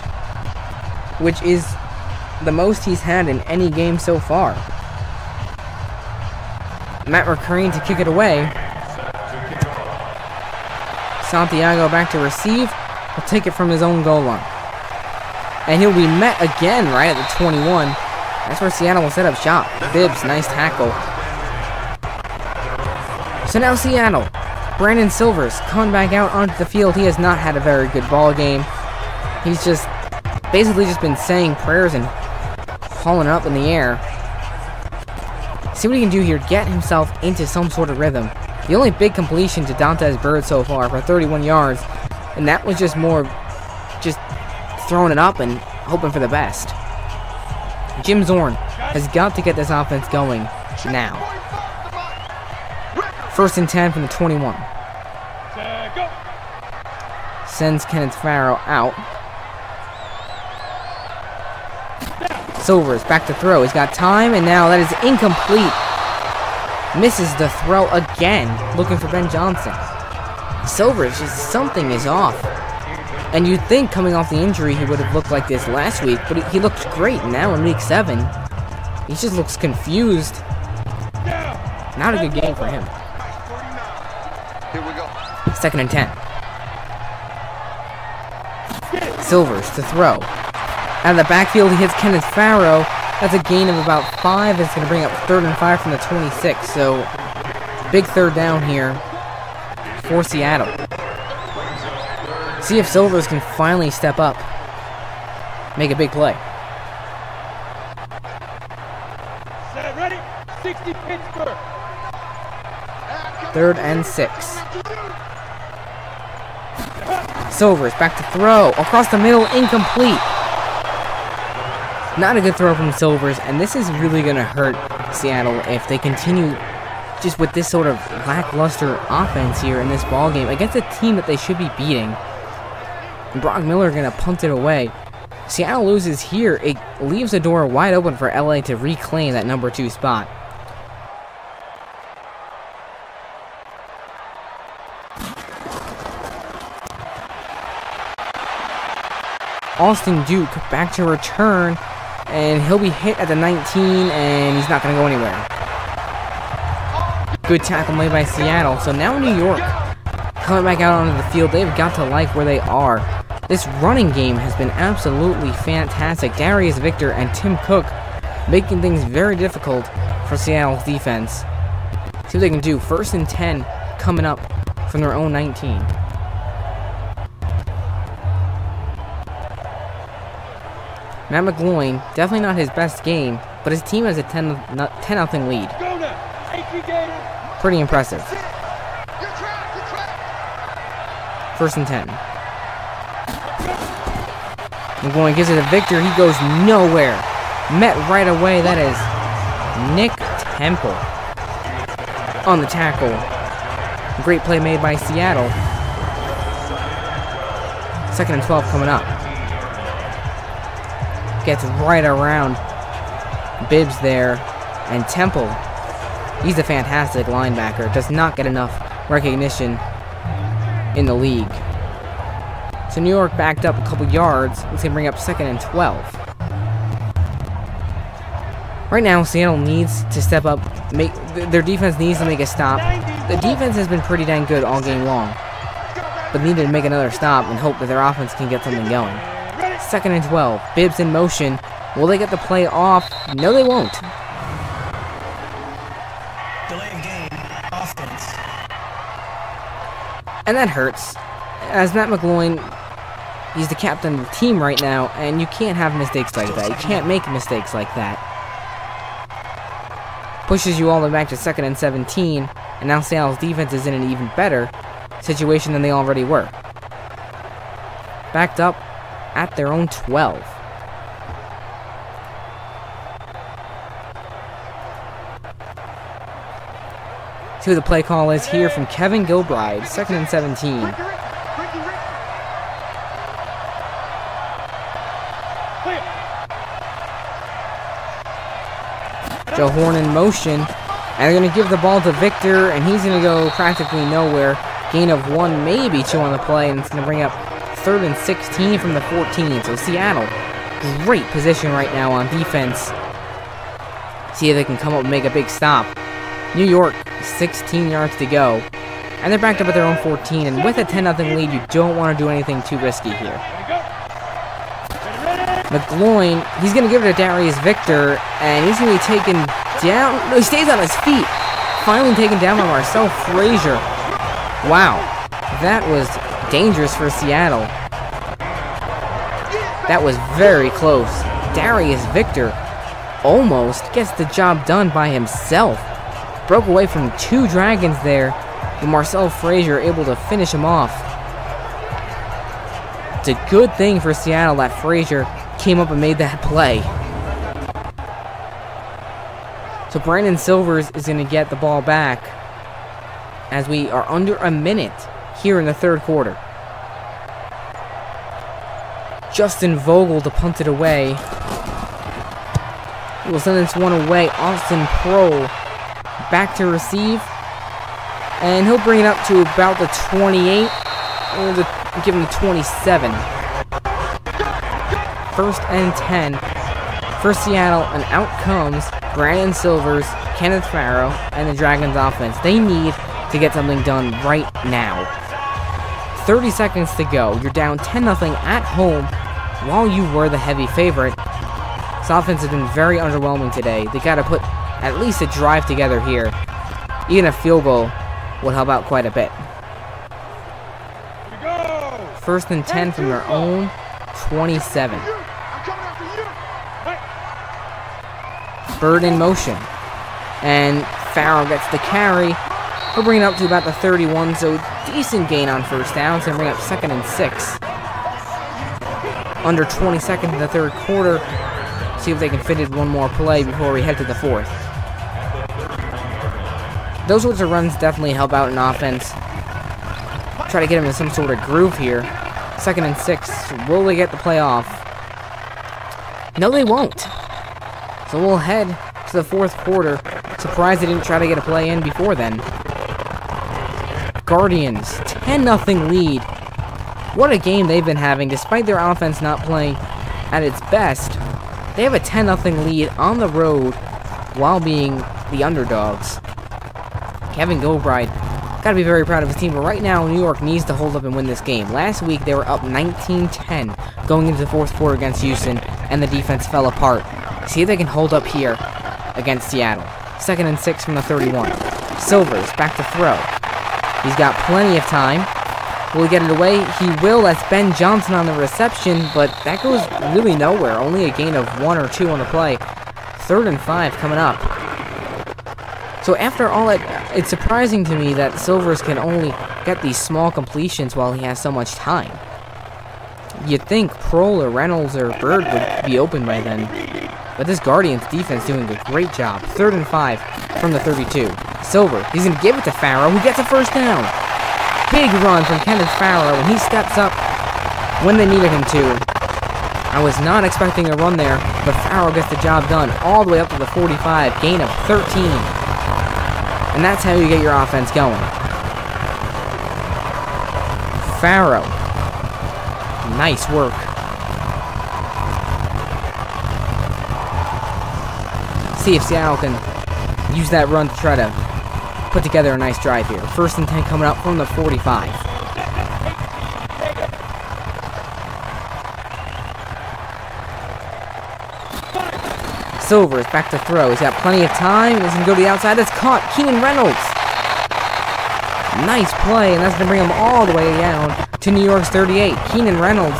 which is the most he's had in any game so far. Matt McCrane to kick it away. Santiago back to receive. He'll take it from his own goal line. And he'll be met again right at the 21. That's where Seattle will set up shop. Bibbs, nice tackle. So now Seattle. Brandon Silvers coming back out onto the field. He has not had a very good ball game. He's just basically just been saying prayers and hauling it up in the air. See what he can do here. Get himself into some sort of rhythm. The only big completion to Dantes Bird so far for 31 yards. And that was just more just throwing it up and hoping for the best. Jim Zorn has got to get this offense going now. 1st and 10 from the 21. Sends Kenneth Farrow out. Silvers back to throw. He's got time, and now that is incomplete. Misses the throw again, looking for Ben Johnson. Silvers, just something is off. And you'd think coming off the injury he would have looked like this last week, but he looked great now in week 7. He just looks confused. Not a good game for him. Here we go. 2nd and 10. Silvers to throw. Out of the backfield, he hits Kenneth Farrow. That's a gain of about 5. It's going to bring up 3rd and 5 from the 26. So, big 3rd down here for Seattle. See if Silvers can finally step up. Make a big play. Set ready. 60 Pittsburgh. 3rd and 6. Silvers back to throw. Across the middle, incomplete. Not a good throw from Silvers, and this is really going to hurt Seattle if they continue just with this sort of lackluster offense here in this ball game against a team that they should be beating. And Brock Miller going to punt it away. Seattle loses here. It leaves the door wide open for LA to reclaim that number 2 spot. Austin Duke back to return, and he'll be hit at the 19, and he's not going to go anywhere. Good tackle made by Seattle. So now New York coming back out onto the field. They've got to like where they are. This running game has been absolutely fantastic. Darius Victor and Tim Cook making things very difficult for Seattle's defense. See what they can do. 1st and 10 coming up from their own 19. Matt McGloin, definitely not his best game, but his team has a 10-0 lead. Pretty impressive. 1st and 10. McGloin gives it to Victor. He goes nowhere. Met right away. That is Nick Temple on the tackle. Great play made by Seattle. 2nd and 12 coming up. Gets right around Bibbs there, and Temple, he's a fantastic linebacker, does not get enough recognition in the league. So New York backed up a couple yards. It's going to bring up 2nd and 12. Right now, Seattle needs to step up. Their defense needs to make a stop. The defense has been pretty dang good all game long, but need to make another stop and hope that their offense can get something going. 2nd and 12. Bibbs in motion. Will they get the play off? No, they won't. Delay of game. Offense. And that hurts. As Matt McGloin, he's the captain of the team right now, and you can't have mistakes like that. You can't make mistakes like that. Pushes you all the way back to 2nd and 17, and now Seattle's defense is in an even better situation than they already were. Backed up at their own 12. See what the play call is here from Kevin Gilbride. 2nd and 17. Joe Horn in motion. And they're going to give the ball to Victor, and he's going to go practically nowhere. Gain of 1, maybe 2 on the play, and it's going to bring up 3rd and 16 from the 14. So Seattle, great position right now on defense. See if they can come up and make a big stop. New York, 16 yards to go. And they're backed up at their own 14. And with a 10-0 lead, you don't want to do anything too risky here. McGloin, he's going to give it to Darius Victor. And he's going to be taken down. No, he stays on his feet. Finally taken down by Marcel Frazier. Wow. That was dangerous for Seattle. That was very close. Darius Victor almost gets the job done by himself. Broke away from 2 Dragons there, but Marcel Frazier able to finish him off. It's a good thing for Seattle that Frazier came up and made that play. So Brandon Silvers is going to get the ball back as we are under a minute here in the 3rd quarter. Justin Vogel to punt it away. We'll send this one away. Austin Prohl back to receive. And he'll bring it up to about the 28. Or give him the 27. 1st and 10 for Seattle. And out comes Brandon Silvers, Kenneth Farrow, and the Dragons offense. They need to get something done right now. 30 seconds to go. You're down 10-0 at home while you were the heavy favorite. This offense has been very underwhelming today. They got to put at least a drive together here. Even a field goal would help out quite a bit. 1st and 10 from their own 27. Bird in motion. And Farrow gets the carry. He'll bring it up to about the 31, so decent gain on 1st down. So bring up 2nd and 6. Under 20 seconds in the 3rd quarter. See if they can fit in one more play before we head to the 4th. Those sorts of runs definitely help out in offense. Try to get him in some sort of groove here. 2nd and 6. Will they get the play off? No, they won't. So we'll head to the 4th quarter. Surprised they didn't try to get a play in before then. Guardians, 10-0 lead. What a game they've been having, despite their offense not playing at its best. They have a 10-0 lead on the road while being the underdogs. Kevin Gilbride, gotta be very proud of his team, but right now New York needs to hold up and win this game. Last week they were up 19-10 going into the 4th quarter against Houston, and the defense fell apart. See if they can hold up here against Seattle. 2nd and 6 from the 31. Silvers back to throw. He's got plenty of time. Will he get it away? He will. That's Ben Johnson on the reception, but that goes really nowhere. Only a gain of 1 or 2 on the play. 3rd and 5 coming up. So after all that, it's surprising to me that Silvers can only get these small completions while he has so much time. You'd think Prohl or Reynolds or Bird would be open by then. But this Guardians defense doing a great job. 3rd and 5 from the 32. Silver, he's going to give it to Farrow, who gets a 1st down. Big run from Kenneth Farrow, and he steps up when they needed him to. I was not expecting a run there, but Farrow gets the job done all the way up to the 45, gain of 13. And that's how you get your offense going. Farrow. Nice work. See if Seattle can use that run to try to put together a nice drive here. 1st and 10 coming up from the 45. Silvers back to throw. He's got plenty of time. He's going to go to the outside. That's caught. Keenan Reynolds. Nice play, and that's going to bring him all the way down to New York's 38. Keenan Reynolds,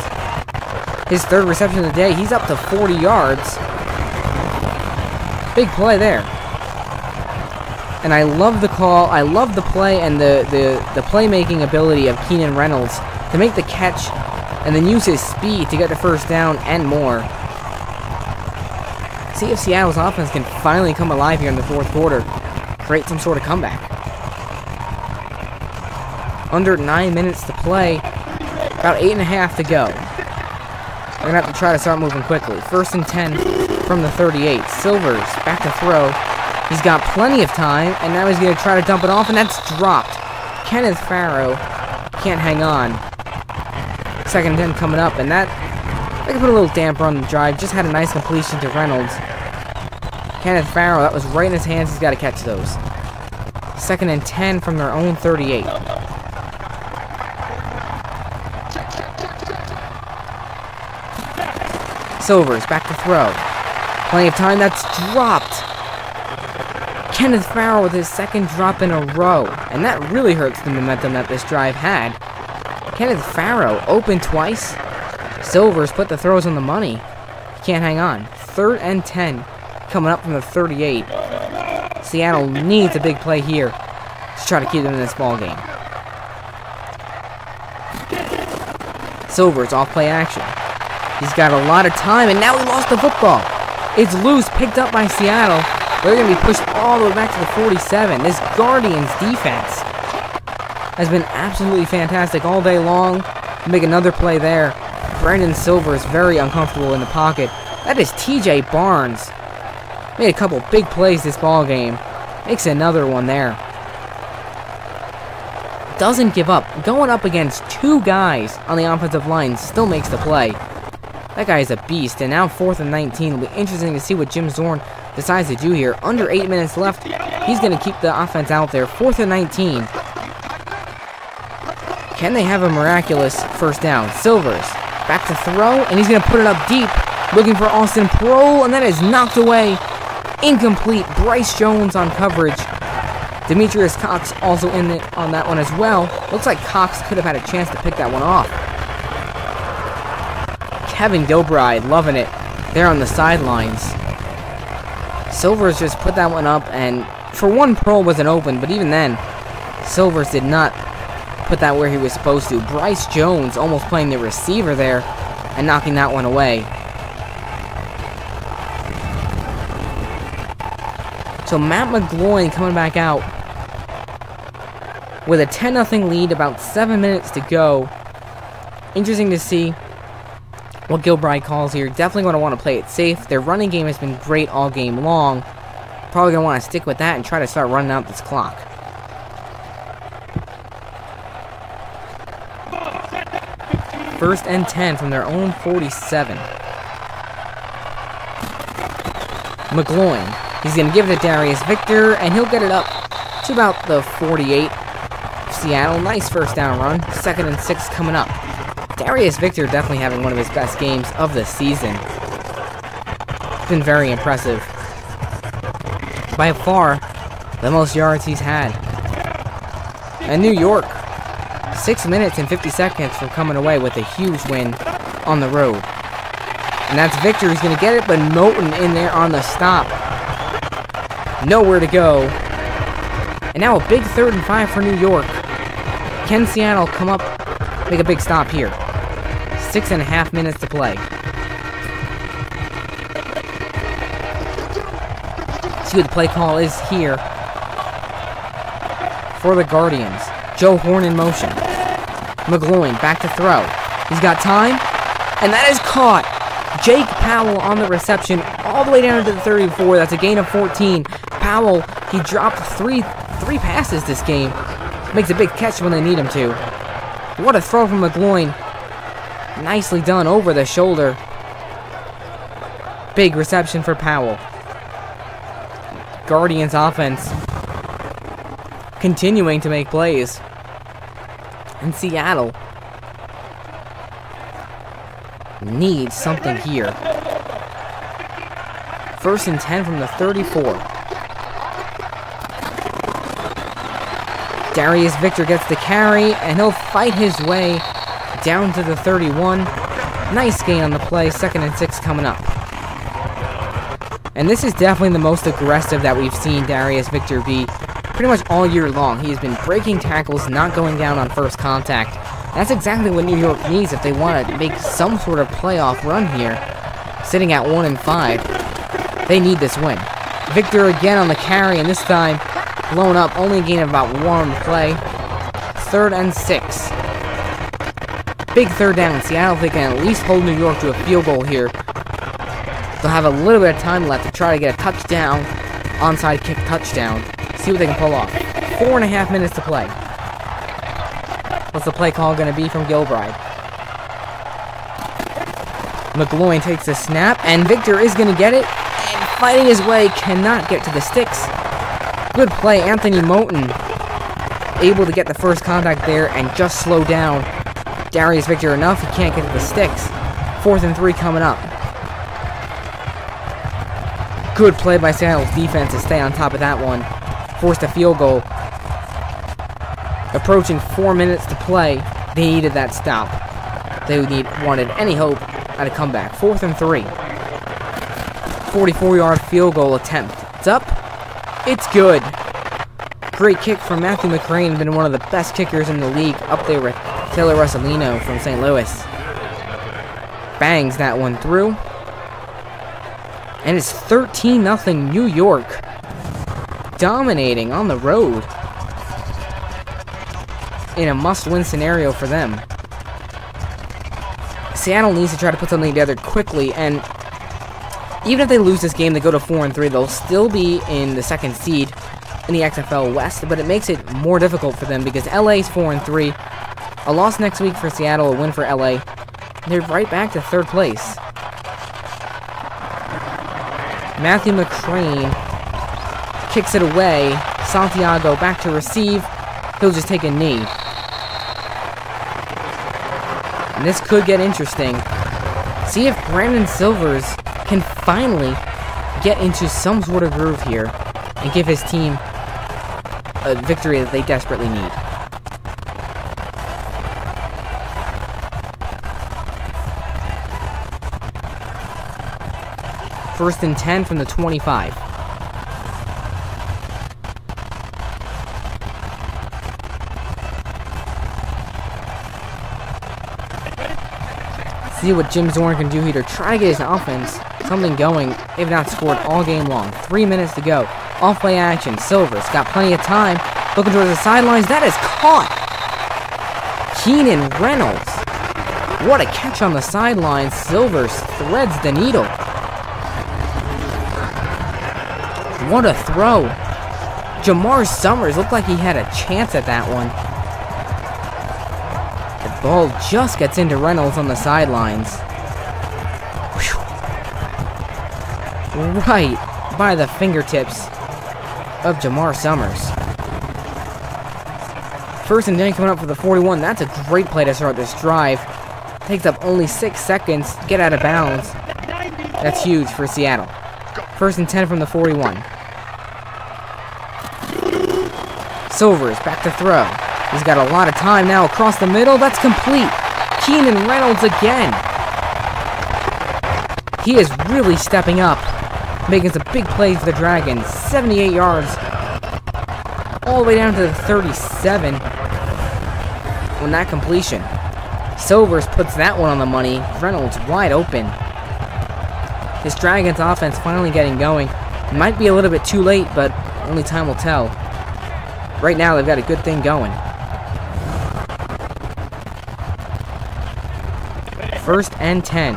his 3rd reception of the day. He's up to 40 yards. Big play there. And I love the call, I love the play, and the playmaking ability of Keenan Reynolds to make the catch and then use his speed to get the 1st down and more. See if Seattle's offense can finally come alive here in the 4th quarter. Create some sort of comeback. Under 9 minutes to play. About 8.5 to go. They're going to have to try to start moving quickly. 1st and 10 from the 38. Silvers back to throw. He's got plenty of time, and now he's going to try to dump it off, and that's dropped. Kenneth Farrow can't hang on. 2nd and 10 coming up, and that I can put a little damper on the drive. Just had a nice completion to Reynolds. Kenneth Farrell, that was right in his hands. He's got to catch those. 2nd and 10 from their own 38. Silvers back to throw. Plenty of time. That's dropped. Kenneth Farrell with his 2nd drop in a row. And that really hurts the momentum that this drive had. Kenneth Farrell open twice. Silvers put the throws on the money. Can't hang on. 3rd and 10 coming up from the 38. Seattle needs a big play here to try to keep them in this ball game. Silvers off play action. He's got a lot of time, and now he lost the football. It's loose, picked up by Seattle. They're going to be pushed all the way back to the 47. This Guardians defense has been absolutely fantastic all day long. Make another play there. Brandon Silver is very uncomfortable in the pocket. That is TJ Barnes. Made a couple big plays this ball game. Makes another one there. Doesn't give up. Going up against 2 guys on the offensive line still makes the play. That guy is a beast. And now 4th and 19. It'll be interesting to see what Jim Zorn decides to do here. Under 8 minutes left. He's going to keep the offense out there. 4th and 19. Can they have a miraculous 1st down? Silvers back to throw, and he's going to put it up deep. Looking for Austin Prohl, and that is knocked away. Incomplete. Bryce Jones on coverage. Demetrius Cox also in it on that one as well. Looks like Cox could have had a chance to pick that one off. Kevin Gilbride loving it there on the sidelines. Silvers just put that one up, and for one, Prohl wasn't open, but even then, Silvers did not put that where he was supposed to. Bryce Jones almost playing the receiver there and knocking that one away. So Matt McGloin coming back out with a 10-0 lead, about 7 minutes to go. Interesting to see what Gilbride calls here. Definitely going to want to play it safe. Their running game has been great all game long. Probably going to want to stick with that and try to start running out this clock. First and 10 from their own 47. McGloin. He's going to give it to Darius Victor, and he'll get it up to about the 48. Seattle, nice 1st down run. 2nd and 6 coming up. Darius Victor definitely having one of his best games of the season. It's been very impressive. By far, the most yards he's had. And New York, 6 minutes and 50 seconds from coming away with a huge win on the road. And that's Victor who's going to get it, but Moten in there on the stop. Nowhere to go. And now a big 3rd and 5 for New York. Can Seattle come up, make a big stop here? 6.5 minutes to play. See what the play call is here for the Guardians. Joe Horn in motion. McGloin back to throw. He's got time, and that is caught. Jake Powell on the reception all the way down to the 34. That's a gain of 14. Powell, he dropped three passes this game. Makes a big catch when they need him to. What a throw from McGloin. Nicely done over the shoulder. Big reception for Powell. Guardians offense continuing to make plays. And Seattle needs something here. 1st and 10 from the 34. Darius Victor gets the carry, and he'll fight his way down to the 31. Nice gain on the play. 2nd and 6 coming up. And this is definitely the most aggressive that we've seen Darius Victor be pretty much all year long. He has been breaking tackles, not going down on first contact. That's exactly what New York needs if they want to make some sort of playoff run here. Sitting at 1-5. They need this win. Victor again on the carry, and this time blown up. Only a gain of about 1 on the play. 3rd and 6. Big 3rd down. Seattle, if they can at least hold New York to a field goal here, they'll have a little bit of time left to try to get a touchdown. Onside kick touchdown. See what they can pull off. 4.5 minutes to play. What's the play call going to be from Gilbride? McGloin takes the snap, and Victor is going to get it, and fighting his way, cannot get to the sticks. Good play, Anthony Moten, able to get the first contact there and just slow down Darius Victor enough, he can't get to the sticks. 4th and 3 coming up. Good play by Seattle's defense to stay on top of that one. Forced a field goal. Approaching 4 minutes to play, they needed that stop. They wanted any hope at a comeback. 4th and 3. 44-yard field goal attempt. It's up. It's good. Great kick from Matthew McCrane, been one of the best kickers in the league, up there with Taylor Russolino from St. Louis. Bangs that one through. And it's 13-0 New York. Dominating on the road. In a must-win scenario for them. Seattle needs to try to put something together quickly, and even if they lose this game, they go to 4 and 3, they'll still be in the 2nd seed in the XFL West, but it makes it more difficult for them because LA's 4 and 3. A loss next week for Seattle, a win for LA. They're right back to 3rd place. Matthew McCrane kicks it away. Santiago back to receive. He'll just take a knee. And this could get interesting. See if Brandon Silvers can finally get into some sort of groove here and give his team a victory that they desperately need. First and 10 from the 25. See what Jim Zorn can do here to try to get his offense something going. They've not scored all game long. 3 minutes to go. Off play action. Silvers got plenty of time. Looking towards the sidelines. That is caught. Keenan Reynolds. What a catch on the sidelines. Silvers threads the needle. What a throw. Jamar Summers looked like he had a chance at that one. The ball just gets into Reynolds on the sidelines. Whew. Right by the fingertips of Jamar Summers. First and 10 coming up for the 41. That's a great play to start this drive. Takes up only 6 seconds to get out of bounds. That's huge for Seattle. First and 10 from the 41. Silvers back to throw. He's got a lot of time now across the middle. That's complete. Keenan Reynolds again. He is really stepping up, making some big plays for the Dragons. 78 yards. All the way down to the 37 on that completion. Silvers puts that one on the money. Reynolds wide open. This Dragons offense finally getting going. It might be a little bit too late, but only time will tell. Right now, they've got a good thing going. First and 10.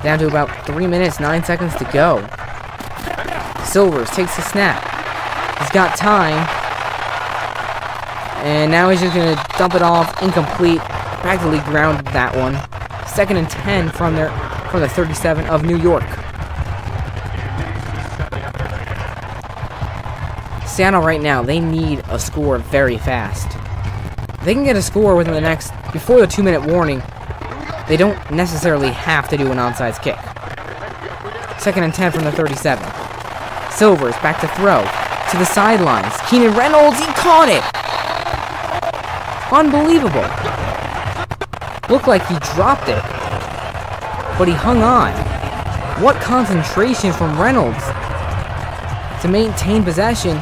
Down to about 3 minutes, 9 seconds to go. Silvers takes the snap. He's got time. And now he's just going to dump it off. Incomplete. Practically grounded that one. Second and 10 from the 37 of New York. Seattle right now, they need a score very fast. If they can get a score within before the 2-minute warning, they don't necessarily have to do an onside kick. Second and 10 from the 37. Silvers back to throw. To the sidelines. Keenan Reynolds, he caught it! Unbelievable. Looked like he dropped it. But he hung on. What concentration from Reynolds to maintain possession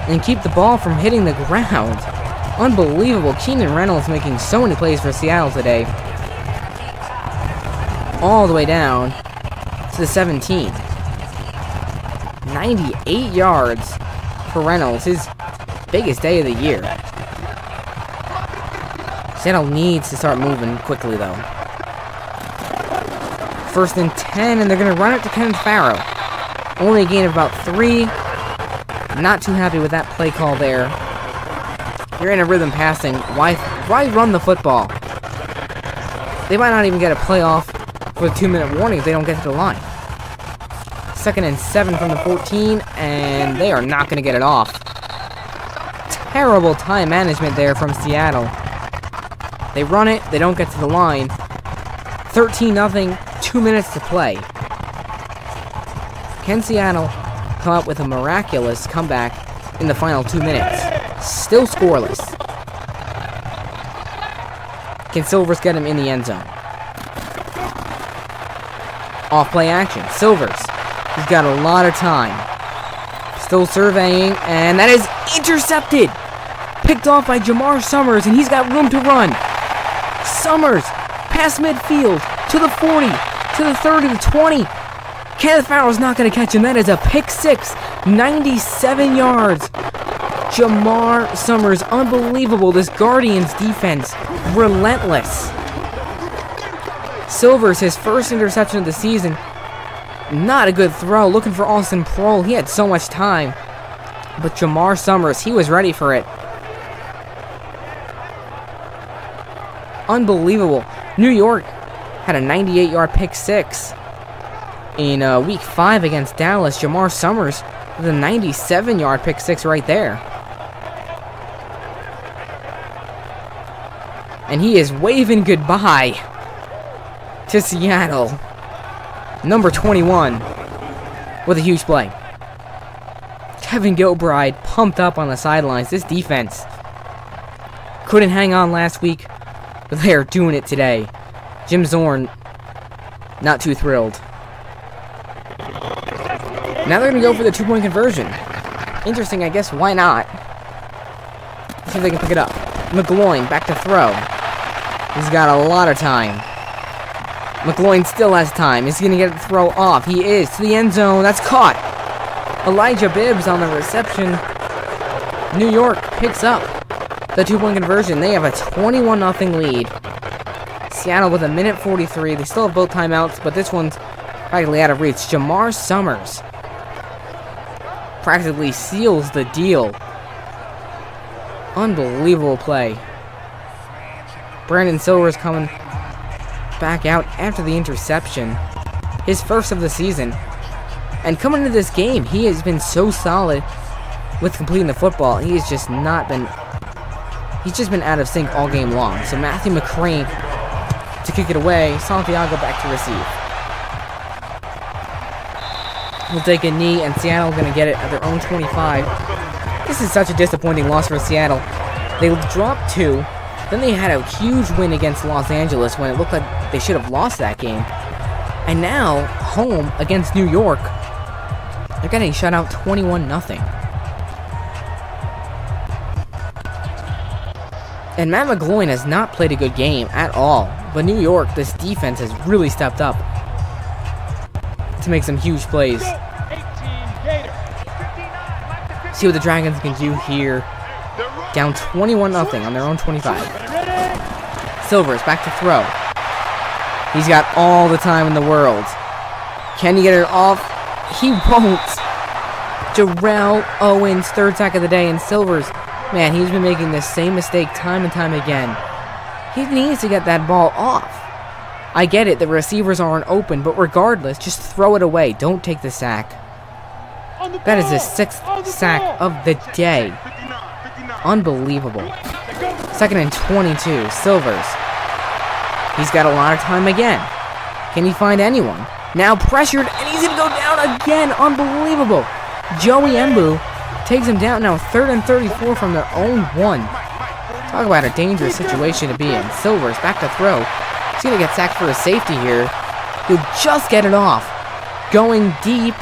and keep the ball from hitting the ground. Unbelievable. Keenan Reynolds making so many plays for Seattle today. All the way down to the 17. 98 yards for Reynolds, his biggest day of the year. Seattle needs to start moving quickly, though. First and 10, and they're going to run it to Kenneth Farrow. Only a gain of about 3. Not too happy with that play call there. You're in a rhythm passing. Why run the football? They might not even get a play off for the 2-minute warning if they don't get to the line. 2nd and 7 from the 14, and they are not going to get it off. Terrible time management there from Seattle. They run it, they don't get to the line. 13-0, 2 minutes to play. Can Seattle come up with a miraculous comeback in the final 2 minutes? Still scoreless. Can Silvers get him in the end zone? Off play action. Silvers. He's got a lot of time. Still surveying, and that is intercepted. Picked off by Jamar Summers, and he's got room to run. Summers, past midfield, to the 40, to the 30, to the 20. Kenneth Farrell's not going to catch him. That is a pick six, 97 yards. Jamar Summers, unbelievable. This Guardians defense, relentless. Silvers, his first interception of the season. Not a good throw. Looking for Austin Prohl. He had so much time. But Jamar Summers, he was ready for it. Unbelievable. New York had a 98-yard pick six in week 5 against Dallas. Jamar Summers with a 97-yard pick six right there. And he is waving goodbye to Seattle. Number 21 with a huge play. Kevin Gilbride pumped up on the sidelines. This defense couldn't hang on last week, but they are doing it today. Jim Zorn, not too thrilled. Now they're going to go for the 2-point conversion. Interesting, I guess. Why not? Let's see if they can pick it up. McGloin back to throw. He's got a lot of time. McGloin still has time. Is he going to get the throw off? He is. To the end zone. That's caught. Elijah Bibbs on the reception. New York picks up the 2-point conversion. They have a 21-0 lead. Seattle with a minute 43. They still have both timeouts, but this one's practically out of reach. Jamar Summers practically seals the deal. Unbelievable play. Brandon Silvers coming back out after the interception. His first of the season. And coming into this game, he has been so solid with completing the football. He has just not been... He's just been out of sync all game long. So Matthew McCrane to kick it away. Santiago back to receive. Will take a knee, and Seattle going to get it at their own 25. This is such a disappointing loss for Seattle. They dropped 2. Then they had a huge win against Los Angeles when it looked like they should have lost that game. And now, home against New York, they're getting shut out 21-0. And Matt McGloin has not played a good game at all. But New York, this defense has really stepped up to make some huge plays. See what the Dragons can do here. Down 21-0 on their own 25. Silvers back to throw. He's got all the time in the world. Can he get it off? He won't. Jarrell Owens, 3rd sack of the day, and Silvers, man, he's been making the same mistake time and time again. He needs to get that ball off. I get it, the receivers aren't open, but regardless, just throw it away. Don't take the sack. That is his 6th sack of the day. Unbelievable. 2nd and 22. Silvers. He's got a lot of time again. Can he find anyone? Now pressured, and he's going to go down again. Unbelievable. Joey Embu takes him down. Now 3rd and 34 from their own 1. Talk about a dangerous situation to be in. Silvers back to throw. He's going to get sacked for a safety here. He'll just get it off. Going deep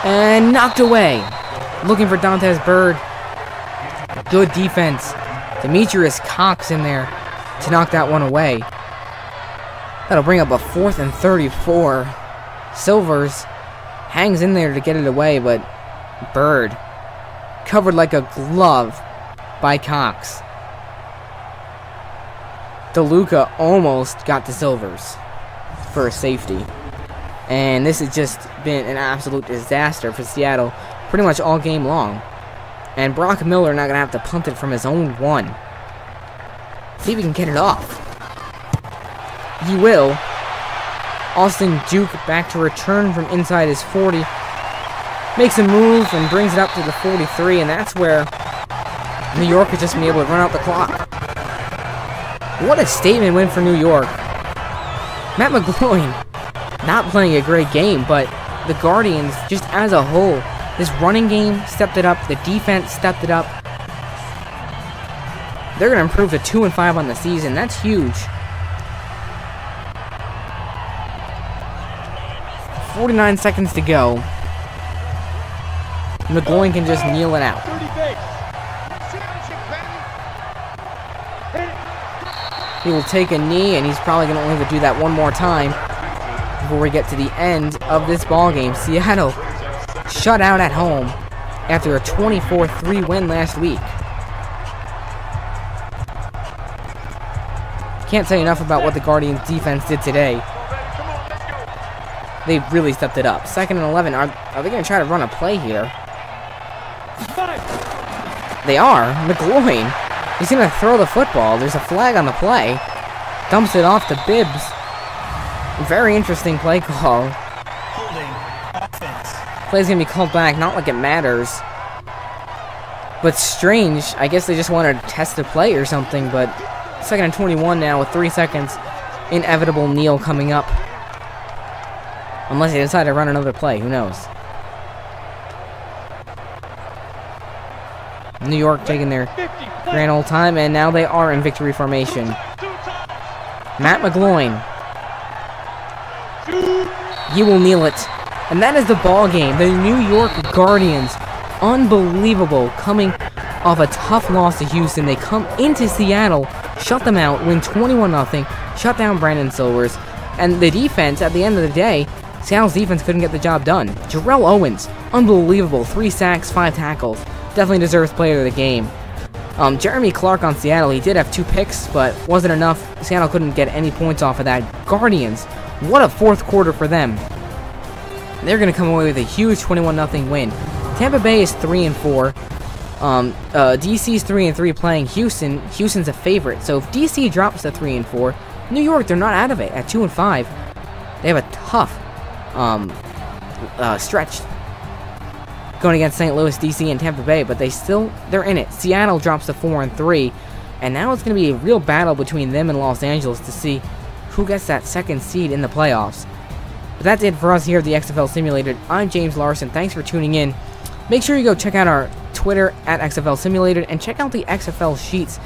and knocked away. Looking for Dantes Bird. Good defense. Demetrius Cox in there to knock that one away. That'll bring up a 4th and 34. Silvers hangs in there to get it away, but Bird covered like a glove by Cox. DeLuca almost got to Silvers for a safety. And this has just been an absolute disaster for Seattle pretty much all game long. And Brock Miller not going to have to punt it from his own 1. See if he can get it off. He will. Austin Duke back to return from inside his 40. Makes a move and brings it up to the 43, and that's where New York has just been able to run out the clock. What a statement win for New York. Matt McGloin not playing a great game, but the Guardians, just as a whole, this running game stepped it up, the defense stepped it up. They're going to improve to 2-5 on the season. That's huge. 49 seconds to go. McGloin can just kneel it out. He will take a knee, and he's probably going to only do that one more time before we get to the end of this ball game. Seattle shut out at home after a 24-3 win last week. Can't say enough about what the Guardians defense did today. They really stepped it up. 2nd and 11. Are they going to try to run a play here? They are. McGloin. He's going to throw the football. There's a flag on the play. Dumps it off to Bibbs. Very interesting play call. Play's going to be called back. Not like it matters. But strange. I guess they just wanted to test the play or something. But 2nd and 21 now with 3 seconds. Inevitable kneel coming up. Unless they decide to run another play. Who knows? New York taking their grand old time, and now they are in victory formation. Matt McGloin. He will kneel it. And that is the ball game. The New York Guardians, unbelievable, coming off a tough loss to Houston. They come into Seattle, shut them out, win 21-0, shut down Brandon Silvers. And the defense, at the end of the day, Seattle's defense couldn't get the job done. Jarrell Owens, unbelievable, 3 sacks, 5 tackles. Definitely deserves player of the game. Jeremy Clark on Seattle, he did have 2 picks, but wasn't enough. Seattle couldn't get any points off of that. Guardians, what a 4th quarter for them. They're going to come away with a huge 21-0 win. Tampa Bay is 3-4. DC's 3-3 playing Houston. Houston's a favorite, so if DC drops to 3-4, New York, they're not out of it at 2-5. They have a tough stretch going against St. Louis, DC, and Tampa Bay, but they're in it. Seattle drops to 4-3, and now it's going to be a real battle between them and Los Angeles to see who gets that 2nd seed in the playoffs. But that's it for us here at the XFL Simulated. I'm James Larson. Thanks for tuning in. Make sure you go check out our Twitter at XFL Simulated and check out the XFL sheets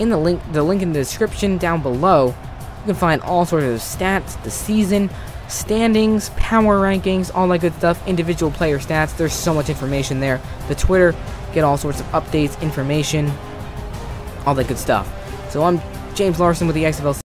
in the link in the description down below. You can find all sorts of stats, the season, standings, power rankings, all that good stuff, individual player stats. There's so much information there. The Twitter, get all sorts of updates, information, all that good stuff. So I'm James Larson with the XFL